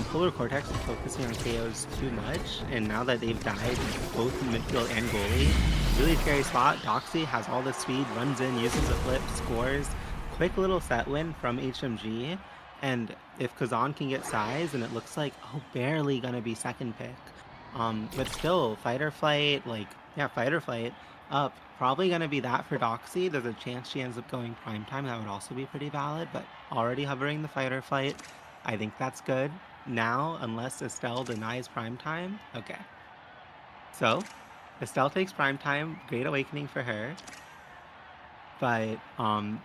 Polar Coretex is focusing on KOs too much, and now that they've died both midfield and goalie, really scary spot. Doxy has all the speed, runs in, uses a flip, scores. Quick little set win from HMG, and if Kazan can get size, and it looks like, oh, barely gonna be second pick. But still, fight or flight, fight or flight up. Probably gonna be that for Doxy. There's a chance she ends up going prime time. That would also be pretty valid, but already hovering the fight or flight. I think that's good. Now, unless Estelle denies prime time, okay. So, Estelle takes prime time, great awakening for her. But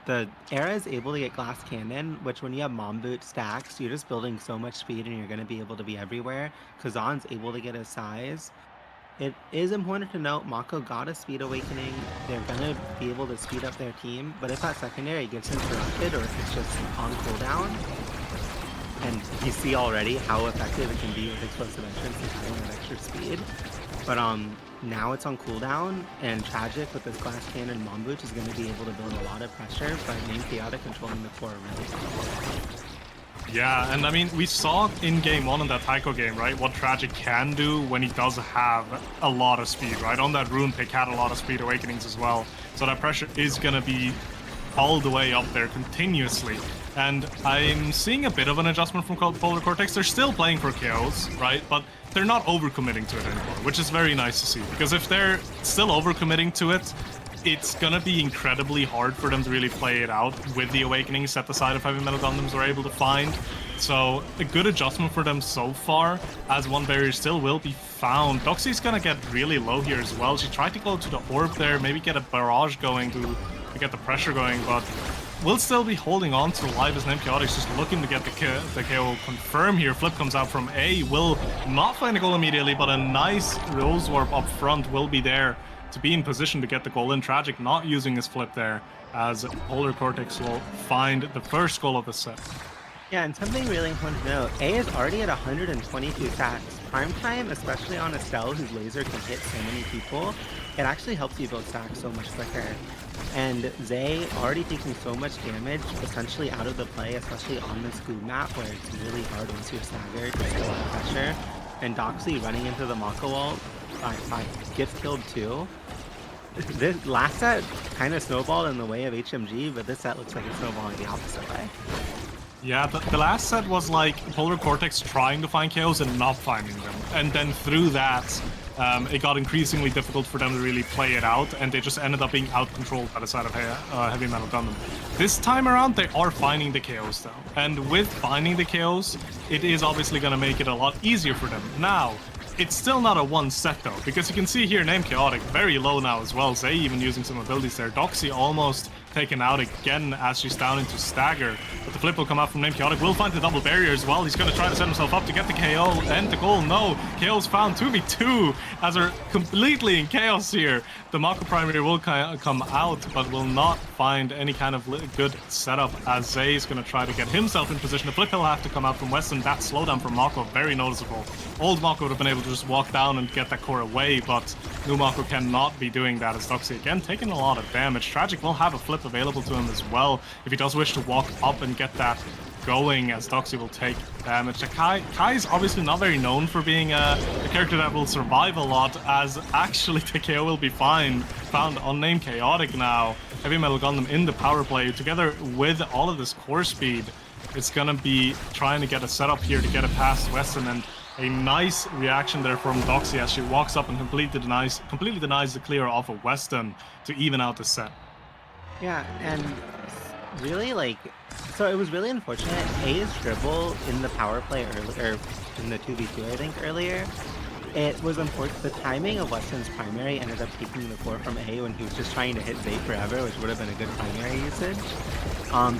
the Era is able to get glass cannon, which when you have mom boot stacks, you're just building so much speed and you're going to be able to be everywhere. Kazan's able to get a size. It is important to note Mako got a speed awakening. They're going to be able to speed up their team, but if that secondary gets interrupted or if it's just on cooldown, and you see already how effective it can be with explosive entrance and having that extra speed. But now it's on cooldown, and Tragic with this glass cannon mom boot is going to be able to build a lot of pressure, but Name Chaotic controlling the core really well. Yeah, and I mean, we saw in game one in that Taiko game, right, what Tragic can do when he does have a lot of speed, right? On that rune pick had a lot of speed awakenings as well, so that pressure is going to be all the way up there continuously. And I'm seeing a bit of an adjustment from Polar Coretex. They're still playing for KOs, right? But they're not overcommitting to it anymore, which is very nice to see. Because if they're still overcommitting to it, it's gonna be incredibly hard for them to really play it out with the awakenings that the side of Heavy Metal Gundams are able to find. So a good adjustment for them so far, as one barrier still will be found. Doxy's gonna get really low here as well. She tried to go to the orb there, maybe get a barrage going to get the pressure going, but will still be holding on to live as Name Chaotic's just looking to get the KO confirm here. Flip comes out from A, will not find a goal immediately, but a nice Rose Warp up front will be there to be in position to get the goal in. Tragic not using his flip there, as Polar Coretex will find the first goal of the set. Yeah, and something really important to note, A is already at 122 stacks. Prime time, especially on Estelle, whose laser can hit so many people, it actually helps you build stacks so much quicker. And Zay already taking so much damage, essentially out of the play, especially on this Scoob map, where it's really hard once you're staggered to still have pressure. And Doxy running into the Mako wall gets killed too. This last set kind of snowballed in the way of HMG, but this set looks like it's snowballing the opposite way. Yeah, the last set was like Polar Coretex trying to find KOs and not finding them. And then through that, it got increasingly difficult for them to really play it out, and they just ended up being out-controlled by the side of Heavy Metal Gundam. This time around, they are finding the KOs though. And with finding the KOs, it is obviously going to make it a lot easier for them. Now, it's still not a one set though, because you can see here Name Chaotic very low now as well. Zay even using some abilities there. Doxy almost taken out again as she's down into stagger. But the flip will come out from Name Chaotic. Will find the double barrier as well. He's going to try to set himself up to get the KO and the goal. No, KO's found 2v2 as they're completely in chaos here. The Mako primary will come out, but will not find any kind of good setup as Zay is going to try to get himself in position. The flip will have to come out from Weston. That slowdown from Mako, very noticeable. Old Mako would have been able to just walk down and get that core away, but new Mako cannot be doing that as Doxy again taking a lot of damage. Tragic will have a flip available to him as well if he does wish to walk up and get that going, as Doxy will take damage. Kai is obviously not very known for being a character that will survive a lot, as actually the KO will be found on Name Chaotic now. Heavy Metal Gundam in the power play together with all of this core speed. It's gonna be trying to get a setup here to get it past Weston, and a nice reaction there from Doxy as she walks up and completely denies the clear off of Weston to even out the set. Yeah, and really, like, so it was really unfortunate. A's dribble in the power play earlier, in the 2v2, I think, earlier. It was unfortunate. The timing of Weston's primary ended up taking the core from A when he was just trying to hit Zay forever, which would have been a good primary usage.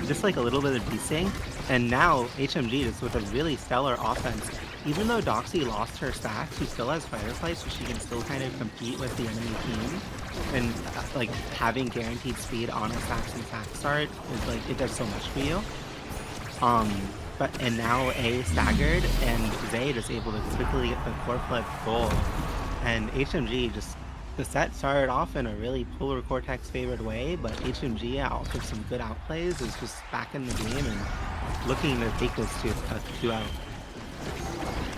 Just like a little bit of desync. And now HMG is with a really stellar offense. Even though Doxy lost her stacks, she still has Firefly, so she can still kind of compete with the enemy team. And like having guaranteed speed on a stacks and stack start is like, it does so much for you. And now A staggered, and Zay just able to quickly get the core flip goal. And HMG just, the set started off in a really Polar Coretex favored way, but HMG out with some good outplays is just back in the game and looking to take this to 2-out.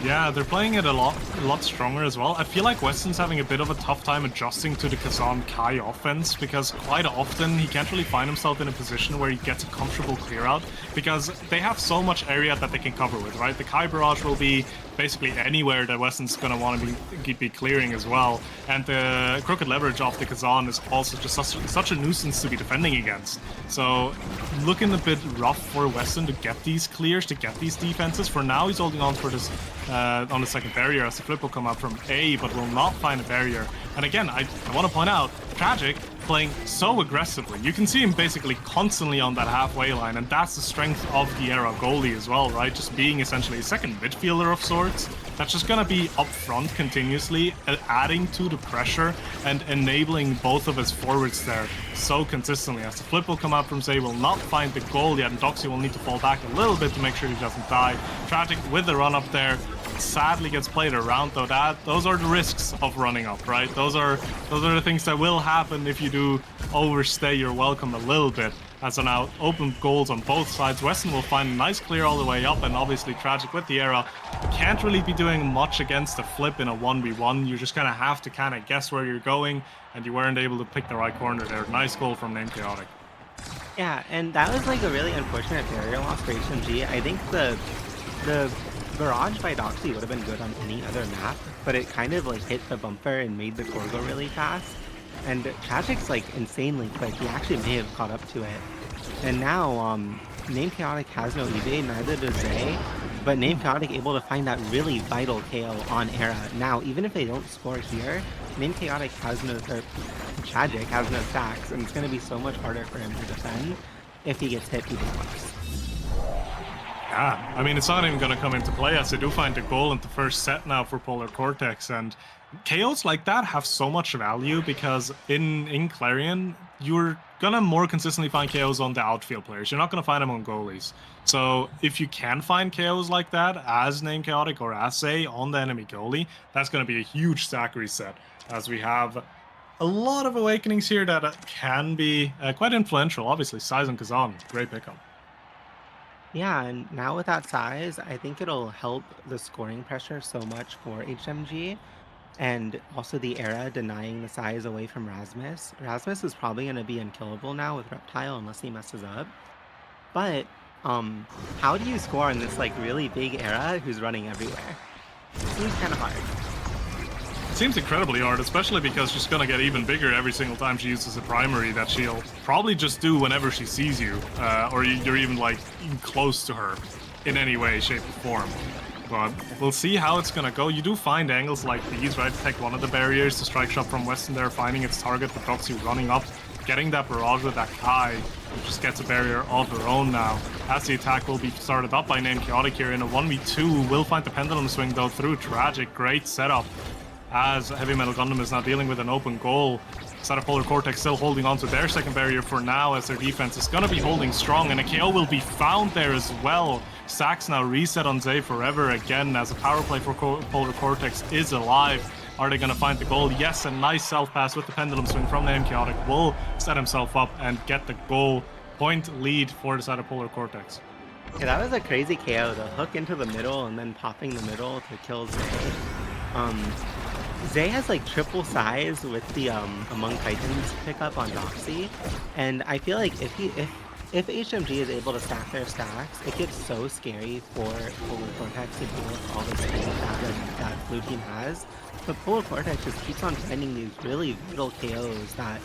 Yeah, they're playing it a lot stronger as well. I feel like Weston's having a bit of a tough time adjusting to the Kazan Kai offense, because quite often he can't really find himself in a position where he gets a comfortable clear out, because they have so much area that they can cover with, right? The Kai barrage will be basically anywhere that Weston's going to want to be clearing as well. And the crooked leverage off the Kazan is also just such a nuisance to be defending against. So looking a bit rough for Weston to get these clears, to get these defenses. For now, he's holding on for this on the second barrier as the flip will come out from A, but will not find a barrier. And again, I want to point out, Tragic playing so aggressively. You can see him basically constantly on that halfway line, and that's the strength of the Era goalie as well, right? Just being essentially a second midfielder of sorts. That's just going to be up front continuously, adding to the pressure and enabling both of his forwards there so consistently. As the flip will come out from Zay, will not find the goal yet, and Doxy will need to fall back a little bit to make sure he doesn't die. Tragic with the run up there, sadly gets played around though. Those are the risks of running up, right? Those are the things that will happen if you do overstay your welcome a little bit. As are now open goals on both sides. Weston will find a nice clear all the way up, and obviously Tragic with the Era can't really be doing much against the flip in a 1v1. You just kind of have to kind of guess where you're going, and you weren't able to pick the right corner there. Nice goal from Name Chaotic. Yeah, and that was like a really unfortunate barrier loss for HMG. I think the barrage by Doxy would have been good on any other map, but it kind of like hit the bumper and made the core go really fast. And Tragic's like insanely quick. He actually may have caught up to it. And now, Name Chaotic has no evade, neither does Zay. But Name Chaotic able to find that really vital KO on Era. Now, even if they don't score here, Name Chaotic has no, or Tragic has no stacks, and it's going to be so much harder for him to defend if he gets hit even worse. Yeah, I mean, it's not even going to come into play as they do find the goal in the first set now for Polar Coretex, and KOs like that have so much value because in Clarion, you're gonna more consistently find KOs on the outfield players. You're not gonna find them on goalies. So if you can find KOs like that as Name Chaotic or as Zay on the enemy goalie, that's gonna be a huge stack reset, as we have a lot of awakenings here that can be quite influential. Obviously, Size and Kazan, great pickup. Yeah, and now with that size, I think it'll help the scoring pressure so much for HMG. And also the Era denying the size away from Rasmus. Rasmus is probably going to be unkillable now with Reptile unless he messes up. But how do you score on this like really big Era who's running everywhere? It seems kind of hard. It seems incredibly hard, especially because she's going to get even bigger every single time she uses a primary that she'll probably just do whenever she sees you, or you're even like close to her in any way, shape, or form. But we'll see how it's gonna go. You do find angles like these, right? Take one of the barriers, the strike shot from Weston there, finding its target, but Doxy running up getting that barrage with that Kai, just gets a barrier of her own now. As the attack will be started up by Named Chaotic here in a 1v2, will find the pendulum swing though through Tragic. Great setup as Heavy Metal Gundam is now dealing with an open goal. Side of Polar Coretex still holding on to their second barrier for now, as their defense is going to be holding strong, and a KO will be found there as well. Stacks now reset on Zay forever again, as a power play for Polar Coretex is alive. Are they going to find the goal? Yes, a nice self-pass with the pendulum swing from Named Chaotic will set himself up and get the goal. Point lead for the side of Polar Coretex. Yeah, that was a crazy KO. The hook into the middle and then popping the middle to kill Zay. Zay has like triple size with the Among Titans pickup on Doxy, and I feel like if HMG is able to stack their stacks, it gets so scary for Polar Coretex to deal with all the speed that blue team has. But Polar Coretex just keeps on finding these really brutal KOs that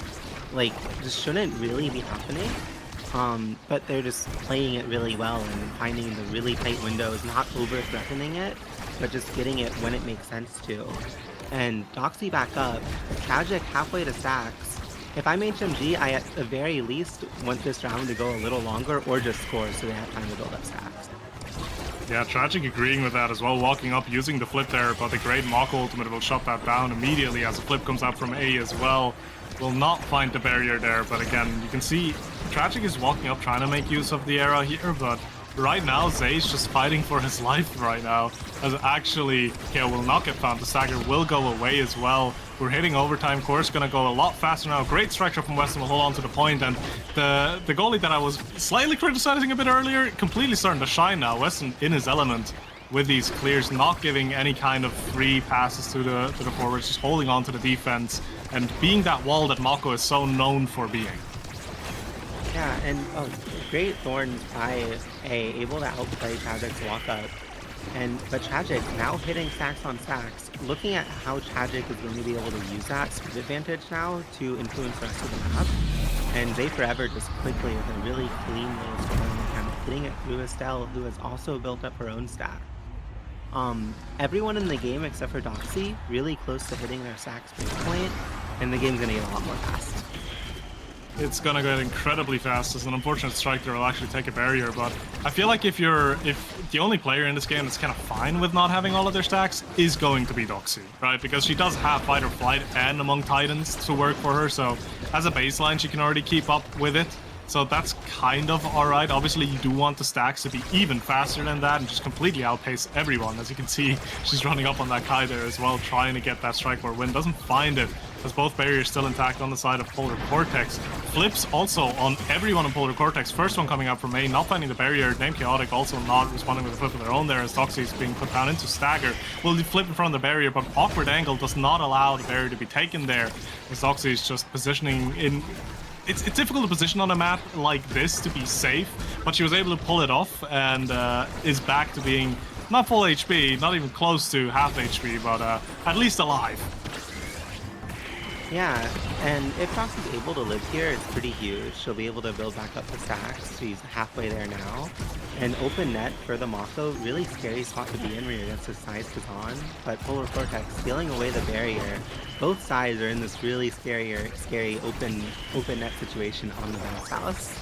like just shouldn't really be happening. But they're just playing it really well and finding the really tight windows, not over-threatening it, but just getting it when it makes sense to. And Doxy back up, Tragic halfway to stacks. If I'm HMG, I at the very least want this round to go a little longer or just score so they have time to build up stacks. Yeah, Tragic agreeing with that as well, walking up, using the flip there, but the great Mako ultimate will shut that down immediately as the flip comes out from A as well. Will not find the barrier there, but again, you can see Tragic is walking up trying to make use of the era here, but right now Zay's just fighting for his life right now, as actually KO will not get found. The stagger will go away as well. We're hitting overtime. Course gonna go a lot faster now. Great structure from Weston will hold on to the point, and the goalie that I was slightly criticizing a bit earlier, completely starting to shine now. Weston in his element with these clears, not giving any kind of free passes to the forwards, just holding on to the defense and being that wall that Mako is so known for being. Yeah, and great Thorns by A, able to outplay Tragic's walk-up. But Tragic now hitting stacks on stacks. Looking at how Tragic is going to be able to use that speed advantage now to influence the rest of the map. And Zay Forever just quickly with a really clean little storm and hitting it through Estelle, who has also built up her own stack. Everyone in the game except for Doxy really close to hitting their stacks breakpoint, and the game's gonna get a lot more fast. It's gonna get incredibly fast as an unfortunate strike there will actually take a barrier, but I feel like if the only player in this game that's kind of fine with not having all of their stacks is going to be Doxy, right? Because she does have Fight or Flight and Among Titans to work for her, so as a baseline she can already keep up with it. So that's kind of alright. Obviously, you do want the stacks to be even faster than that and just completely outpace everyone. As you can see, she's running up on that Kai there as well, trying to get that strike or win. Doesn't find it, as both barriers still intact on the side of Polar Coretex. Flips also on everyone in Polar Coretex. First one coming out from A, not finding the barrier. Named Chaotic also not responding with a flip of their own there, as Doxy is being put down into stagger. Will flip in front of the barrier, but awkward angle does not allow the barrier to be taken there, as Doxy is just positioning in... It's difficult to position on a map like this to be safe, but she was able to pull it off and is back to being not full HP, not even close to half HP, but at least alive. Yeah, and if Doxy's able to live here, it's pretty huge. She'll be able to build back up the stacks. She's halfway there now. And open net for the Mako, really scary spot to be in where you're against his size Kazan. But Polar Coretex stealing away the barrier. Both sides are in this really scary open net situation on the bounce house.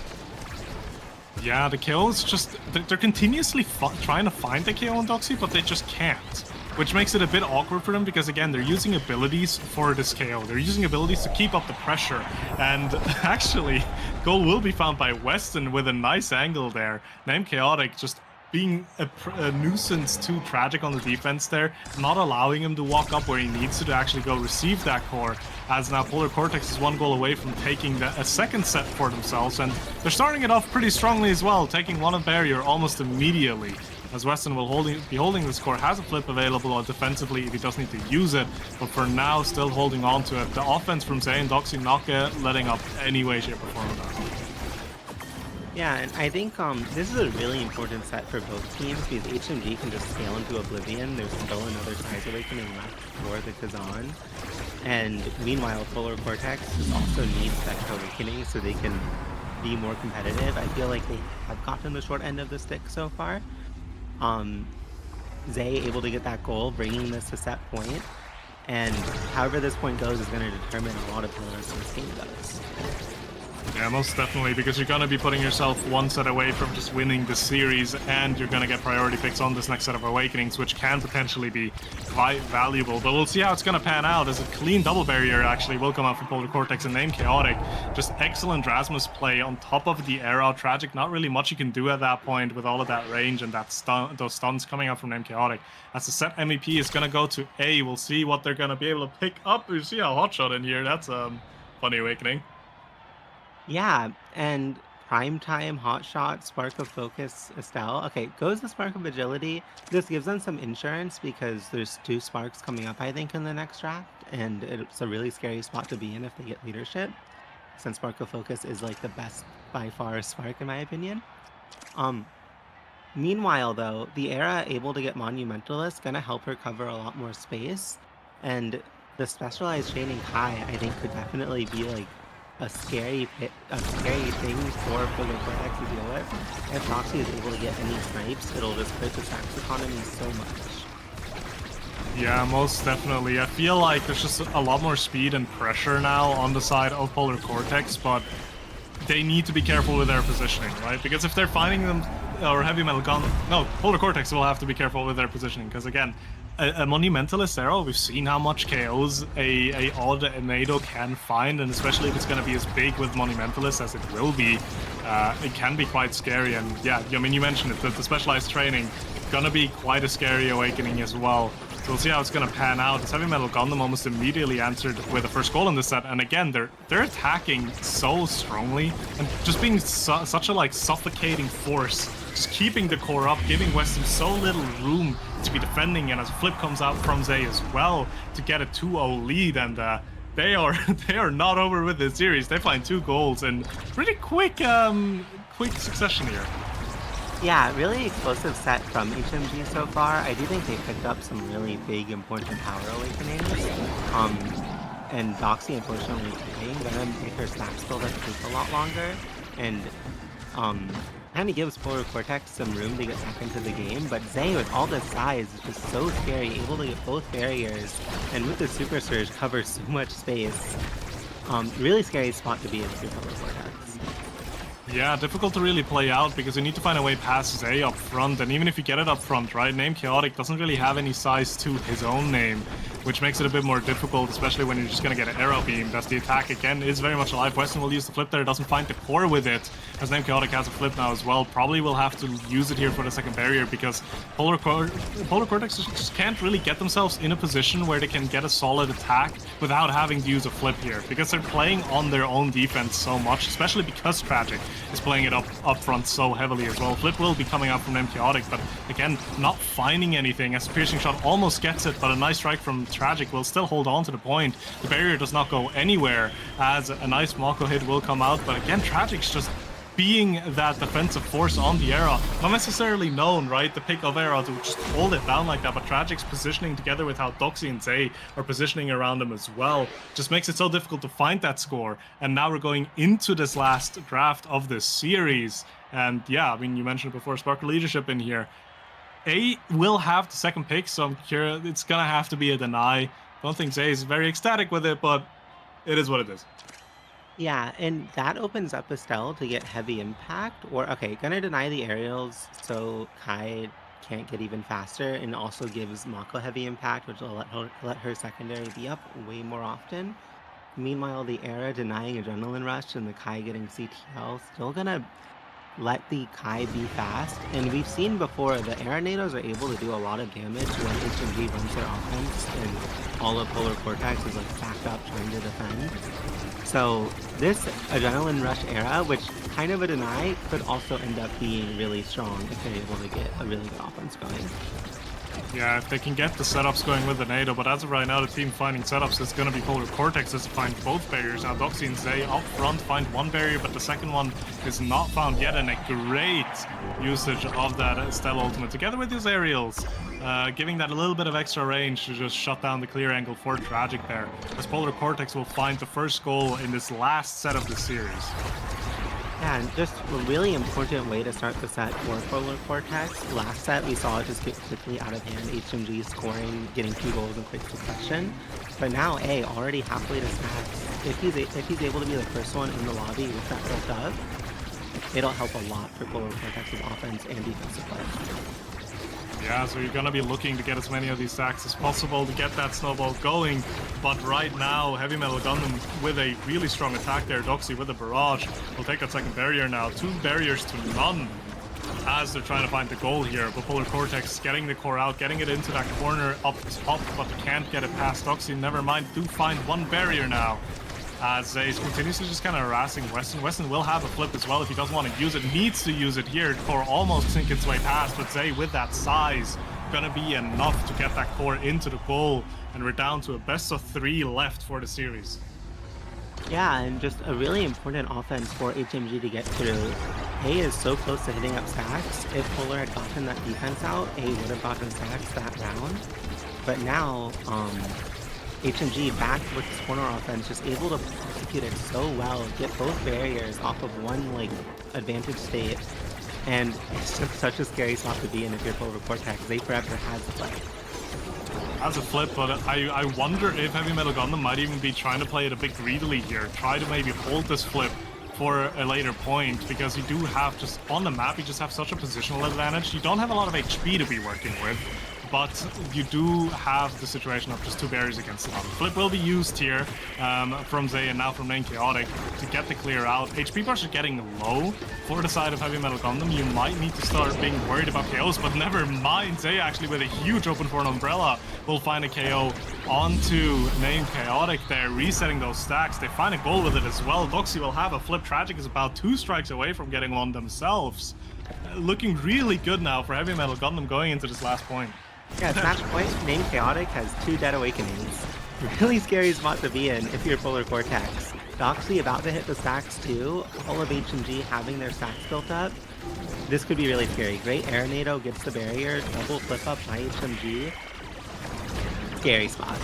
Yeah, the kills just... They're continuously trying to find the kill on Doxy, but they just can't. Which makes it a bit awkward for them because, again, they're using abilities for this KO. They're using abilities to keep up the pressure. And actually, goal will be found by Weston with a nice angle there. Named Chaotic just being a nuisance to Tragic on the defense there, not allowing him to walk up where he needs to actually go receive that core, as now Polar Coretex is one goal away from taking a second set for themselves, and they're starting it off pretty strongly as well, taking one barrier almost immediately, as Weston will be holding this core, has a flip available defensively if he does need to use it, but for now still holding on to it. The offense from Zay and Doxy not letting up any way, shape, or form of that. Yeah, and I think this is a really important set for both teams because HMG can just scale into oblivion. There's still another size awakening left for the Kazan. And meanwhile, Polar Coretex also needs that awakening so they can be more competitive. I feel like they have gotten the short end of the stick so far. Zay able to get that goal, bringing this to set point. And however this point goes is going to determine a lot of how the rest of this game goes. Yeah, most definitely, because you're going to be putting yourself one set away from just winning the series, and you're going to get priority picks on this next set of Awakenings, which can potentially be quite valuable. But we'll see how it's going to pan out, as a clean double barrier actually will come out from Polar Coretex and Name Chaotic. Just excellent Rasmus play on top of the arrow. Tragic, not really much you can do at that point with all of that range and that those stuns coming out from Name Chaotic. As the set MVP is going to go to A, we'll see what they're going to be able to pick up. You see a hotshot in here. That's funny Awakening. Yeah, and Primetime, Hotshot, Spark of Focus, Estelle. Okay, goes the Spark of Agility. This gives them some insurance because there's 2 Sparks coming up, I think, in the next draft, and it's a really scary spot to be in if they get leadership, since Spark of Focus is like the best by far Spark in my opinion. Meanwhile, though, the Era able to get Monumentalist gonna help her cover a lot more space, and the specialized chaining Kai, I think, could definitely be like a scary thing for Polar Coretex to deal with. If Roxy is able to get any snipes, it'll just hurt the stacks economy so much. Yeah, most definitely. I feel like there's just a lot more speed and pressure now on the side of Polar Coretex, but they need to be careful with their positioning, right? Because if they're finding them, or Heavy Metal Gundam, no, Polar Coretex will have to be careful with their positioning, because again, a Monumentalist arrow, we've seen how much KOs a odd NATO can find, and especially if it's going to be as big with Monumentalist as it will be, it can be quite scary. And yeah, I mean, you mentioned it, that the specialized training gonna be quite a scary Awakening as well. So we'll see how it's gonna pan out. This Heavy Metal Gundam almost immediately answered with the first goal in this set, and again, they're attacking so strongly and just being such a like suffocating force, just keeping the core up, giving Weston so little room to be defending. And as Flip comes out from Zay as well to get a 2-0 lead, and they are not over with this series. They find 2 goals in pretty quick succession here. Yeah, really explosive set from HMG so far. I do think they picked up some really big, important power awakenings. And Doxy, unfortunately, gonna make her stack skill that take a lot longer. And kind of gives Polar Coretex some room to get back into the game. But Zay, with all this size, is just so scary, able to get both barriers. And with the Super Surge, covers so much space. Really scary spot to be in for Polar Coretex. Yeah, difficult to really play out because you need to find a way past Zay up front, and even if you get it up front, right, Name Chaotic doesn't really have any size to his own name, which makes it a bit more difficult, especially when you're just going to get an arrow beam. That's the attack, again, is very much alive. Weston will use the flip there, doesn't find the core with it, as Name Chaotic has a flip now as well. Probably will have to use it here for the second barrier because Polar Coretex just can't really get themselves in a position where they can get a solid attack without having to use a flip here, because they're playing on their own defense so much, especially because Tragic is playing it up front so heavily as well. Flip will be coming out from Name Chaotic, but again, not finding anything as Piercing Shot almost gets it, but a nice strike from Tragic will still hold on to the point. The barrier does not go anywhere as a nice Mako hit will come out, but again, Tragic's just being that defensive force on the Era. Not necessarily known, right, the pick of Era to just hold it down like that, but Tragic's positioning together with how Doxy and Zay are positioning around him as well just makes it so difficult to find that score. And now we're going into this last draft of this series. And yeah, I mean, you mentioned before, Sparkle leadership in here. A will have the second pick, so I'm curious, it's gonna have to be a deny. Don't think Zay is very ecstatic with it, but it is what it is. Yeah, and that opens up Estelle to get heavy impact, or, okay, gonna deny the aerials so Kai can't get even faster, and also gives Mako heavy impact, which will let her secondary be up way more often. Meanwhile, the Era denying Adrenaline Rush and the Kai getting CTL, still gonna let the Kai be fast. And we've seen before, the Era Nados are able to do a lot of damage when HMG runs their offense, and all of Polar Coretex is like stacked up trying to defend. So this Adrenaline Rush Era, which kind of a deny, could also end up being really strong if they're able to get a really good offense going. Yeah, if they can get the setups going with the NATO, but as of right now, the team finding setups is going to be Polar Coretex to find both barriers. Now, Doxy and Zay up front find one barrier, but the second one is not found yet, and a great usage of that Estelle ultimate together with his aerials, giving that a little bit of extra range to just shut down the clear angle for Tragic there, as Polar Coretex will find the first goal in this last set of the series. Yeah, and just a really important way to start the set for Polar Coretex. Last set we saw it just get quickly out of hand, HMG scoring, getting 2 goals in quick succession. But now A already halfway to stacks. If he's able to be the first one in the lobby with that built up, it'll help a lot for Polar Coretex's offense and defensive play. Yeah, so you're gonna be looking to get as many of these stacks as possible to get that snowball going. But right now, Heavy Metal Gundam with a really strong attack there. Doxy with a barrage will take that second barrier now. 2 barriers to none as they're trying to find the goal here. But Polar Coretex getting the core out, getting it into that corner up top, but they can't get it past Doxy. Never mind, do find 1 barrier now. As Zaze continues to just kind of harassing Weston. Weston will have a flip as well if he doesn't want to use it. Needs to use it here. Core almost sink its way past, but Zay with that size gonna be enough to get that core into the goal. And we're down to a best of 3 left for the series. Yeah, and just a really important offense for HMG to get through. A is so close to hitting up stacks. If Polar had gotten that defense out, A would have gotten stacks that round. But now, HMG back with his corner offense, just able to execute it so well, get both barriers off of one like advantage state, and it's just such a scary spot to be in if you're Polar Coretex. They forever has the flip. Has a flip, but I wonder if Heavy Metal Gundam might even be trying to play it a bit greedily here. Try to maybe hold this flip for a later point, because you do have just on the map, you just have such a positional advantage. You don't have a lot of HP to be working with, but you do have the situation of just 2 barriers against one. Flip will be used here from Zay and now from Main Chaotic to get the clear out. HP bars are getting low for the side of Heavy Metal Gundam. You might need to start being worried about KOs, but never mind. Zay actually with a huge open for an umbrella will find a KO onto Main Chaotic there, resetting those stacks. They find a goal with it as well. Doxy will have a flip. Tragic is about 2 strikes away from getting one themselves. Looking really good now for Heavy Metal Gundam going into this last point. Yeah, at match point, Main Chaotic has 2 Dead Awakenings. Really scary spot to be in if you're Polar Coretex. Doxy about to hit the stacks too, all of HMG having their stacks built up. This could be really scary. Great Aeronado gets the barrier, double flip up by HMG. Scary spot.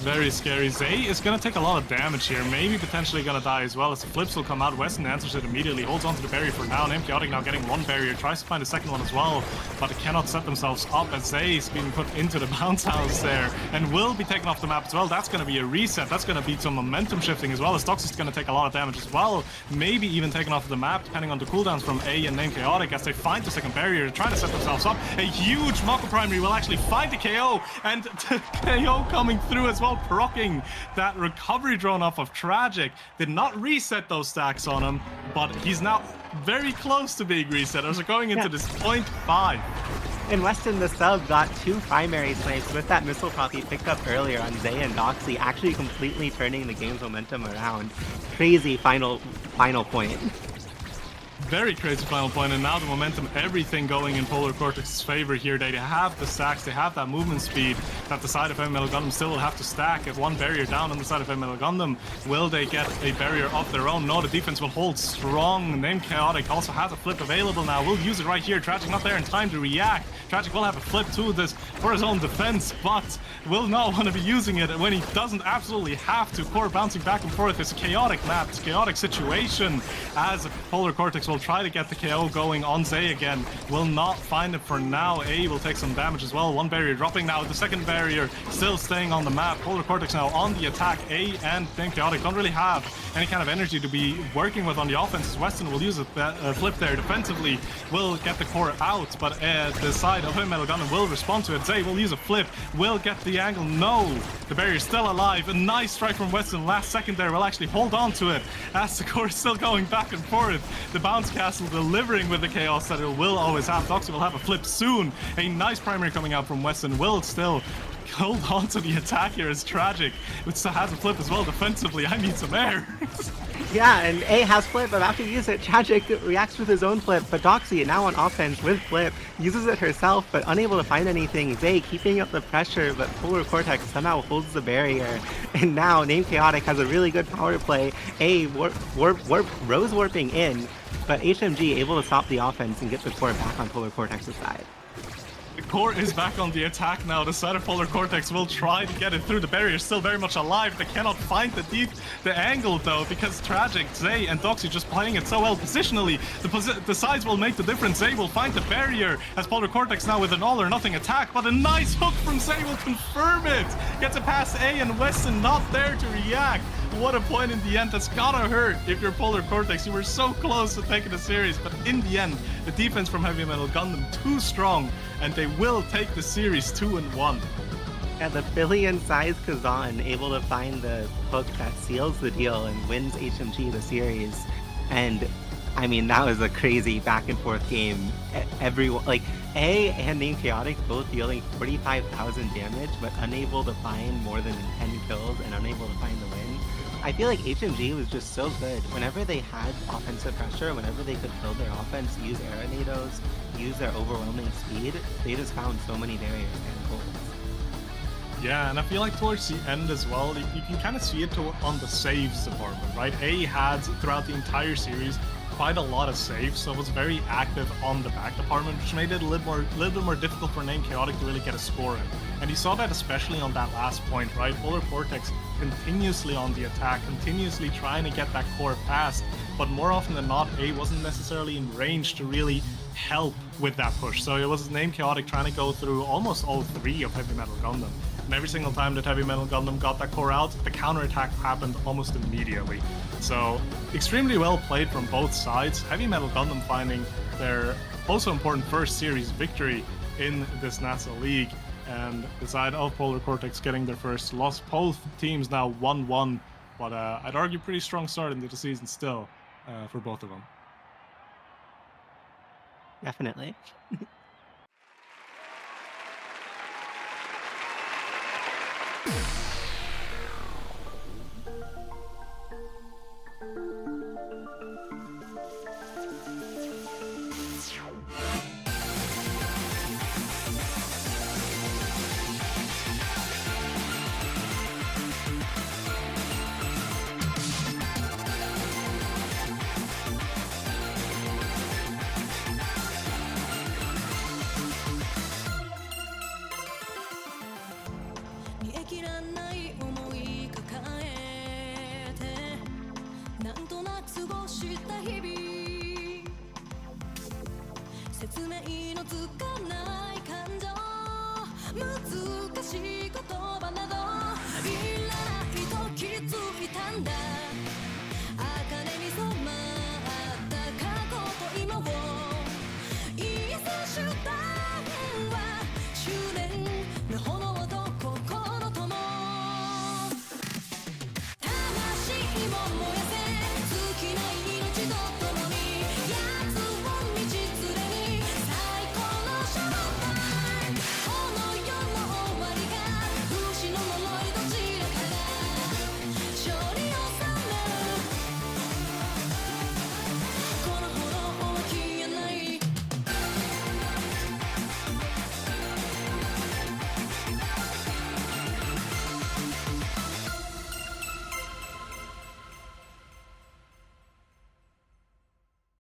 Very scary. Zay is going to take a lot of damage here, maybe potentially going to die as well as the flips will come out. Weston answers it immediately, holds onto the barrier for now. Name Chaotic now getting 1 barrier, tries to find a second one as well, but they cannot set themselves up as Zay is being put into the bounce house there and will be taken off the map as well. That's going to be a reset. That's going to be some momentum shifting as well, as Dox is going to take a lot of damage as well. Maybe even taken off the map depending on the cooldowns from A and Name Chaotic as they find the second barrier, trying to set themselves up. A huge Mako Primary will actually find the KO, and the KO coming through as well, procking that recovery drone off of Tragic. Did not reset those stacks on him, but he's now very close to being reset as we're going into this 0.5. And Weston, the sub, got 2 primary snipes with that missile prop he picked up earlier on Zay and Doxy, actually completely turning the game's momentum around. Crazy final point. Very crazy final point, and now the momentum, everything going in Polar Coretex's favor here. They have the stacks, they have that movement speed that the side of Heavy Metal Gundam still will have to stack. If 1 barrier down on the side of Heavy Metal Gundam, will they get a barrier of their own? No, the defense will hold strong. Name Chaotic also has a flip available now. We'll use it right here. Tragic not there in time to react. Tragic will have a flip to this for his own defense, but will not want to be using it when he doesn't absolutely have to. Core bouncing back and forth. It's a chaotic map, it's a chaotic situation as Polar Coretex will try to get the KO going on Zay again. Will not find it for now. A will take some damage as well. 1 barrier dropping now. The second barrier still staying on the map. Polar Coretex now on the attack. A and Name Chaotic don't really have any kind of energy to be working with on the offense, as Weston will use a flip there defensively. Will get the core out, but the side of Heavy Metal Gundam will respond to it. Zay will use a flip. Will get the angle. No! The barrier is still alive. A nice strike from Weston. Last second there will actually hold on to it as the core is still going back and forth. The bounce castle delivering with the chaos that it will always have. Doxy will have a flip soon. A nice primary coming out from Weston. Will still hold on to the attack here. It's Tragic, which has a flip as well defensively. I need some air. Yeah, and A has flip, about to use it. Tragic reacts with his own flip, but Doxy now on offense with flip, uses it herself, but unable to find anything. Zay keeping up the pressure, but Polar Coretex somehow holds the barrier. And now Name Chaotic has a really good power play. A rose warping in, but HMG able to stop the offense and get the core back on Polar Coretex's side. Core is back on the attack now. The side of Polar Coretex will try to get it through the barrier. Still very much alive. They cannot find the angle though, because Tragic, Zay, and Doxy just playing it so well positionally. The sides will make the difference. Zay will find the barrier as Polar Coretex now with an all or nothing attack, but a nice hook from Zay will confirm it. Gets it past A, and Weston not there to react. What a point in the end. That's gotta hurt if you're Polar Coretex. You were so close to taking the series, but in the end, the defense from Heavy Metal Gundam too strong, and they will take the series 2-1. Yeah, the billion-sized Kazan able to find the hook that seals the deal and wins HMG the series. And I mean, that was a crazy back-and-forth game. Everyone, like, A and Name Chaotic both dealing 45,000 damage, but unable to find more than 10 kills and unable to find the win. I feel like HMG was just so good. Whenever they had offensive pressure, whenever they could build their offense, use Aeronados, use their overwhelming speed, they just found so many barriers and goals. Yeah, and I feel like towards the end as well, you can kind of see it on the saves department, right? A had, throughout the entire series, quite a lot of saves, so it was very active on the back department, which made it a little bit more difficult for Name Chaotic to really get a score in. And you saw that especially on that last point, right? Polar Coretex continuously on the attack, continuously trying to get that core past, but more often than not, A wasn't necessarily in range to really help with that push. So it was Name Chaotic trying to go through almost all three of Heavy Metal Gundam. And every single time that Heavy Metal Gundam got that core out, the counterattack happened almost immediately. So extremely well played from both sides. Heavy Metal Gundam finding their also important first series victory in this NASA League, and the side of Polar Coretex getting their first loss. Both teams now 1-1, but I'd argue pretty strong start into the season still for both of them. Definitely.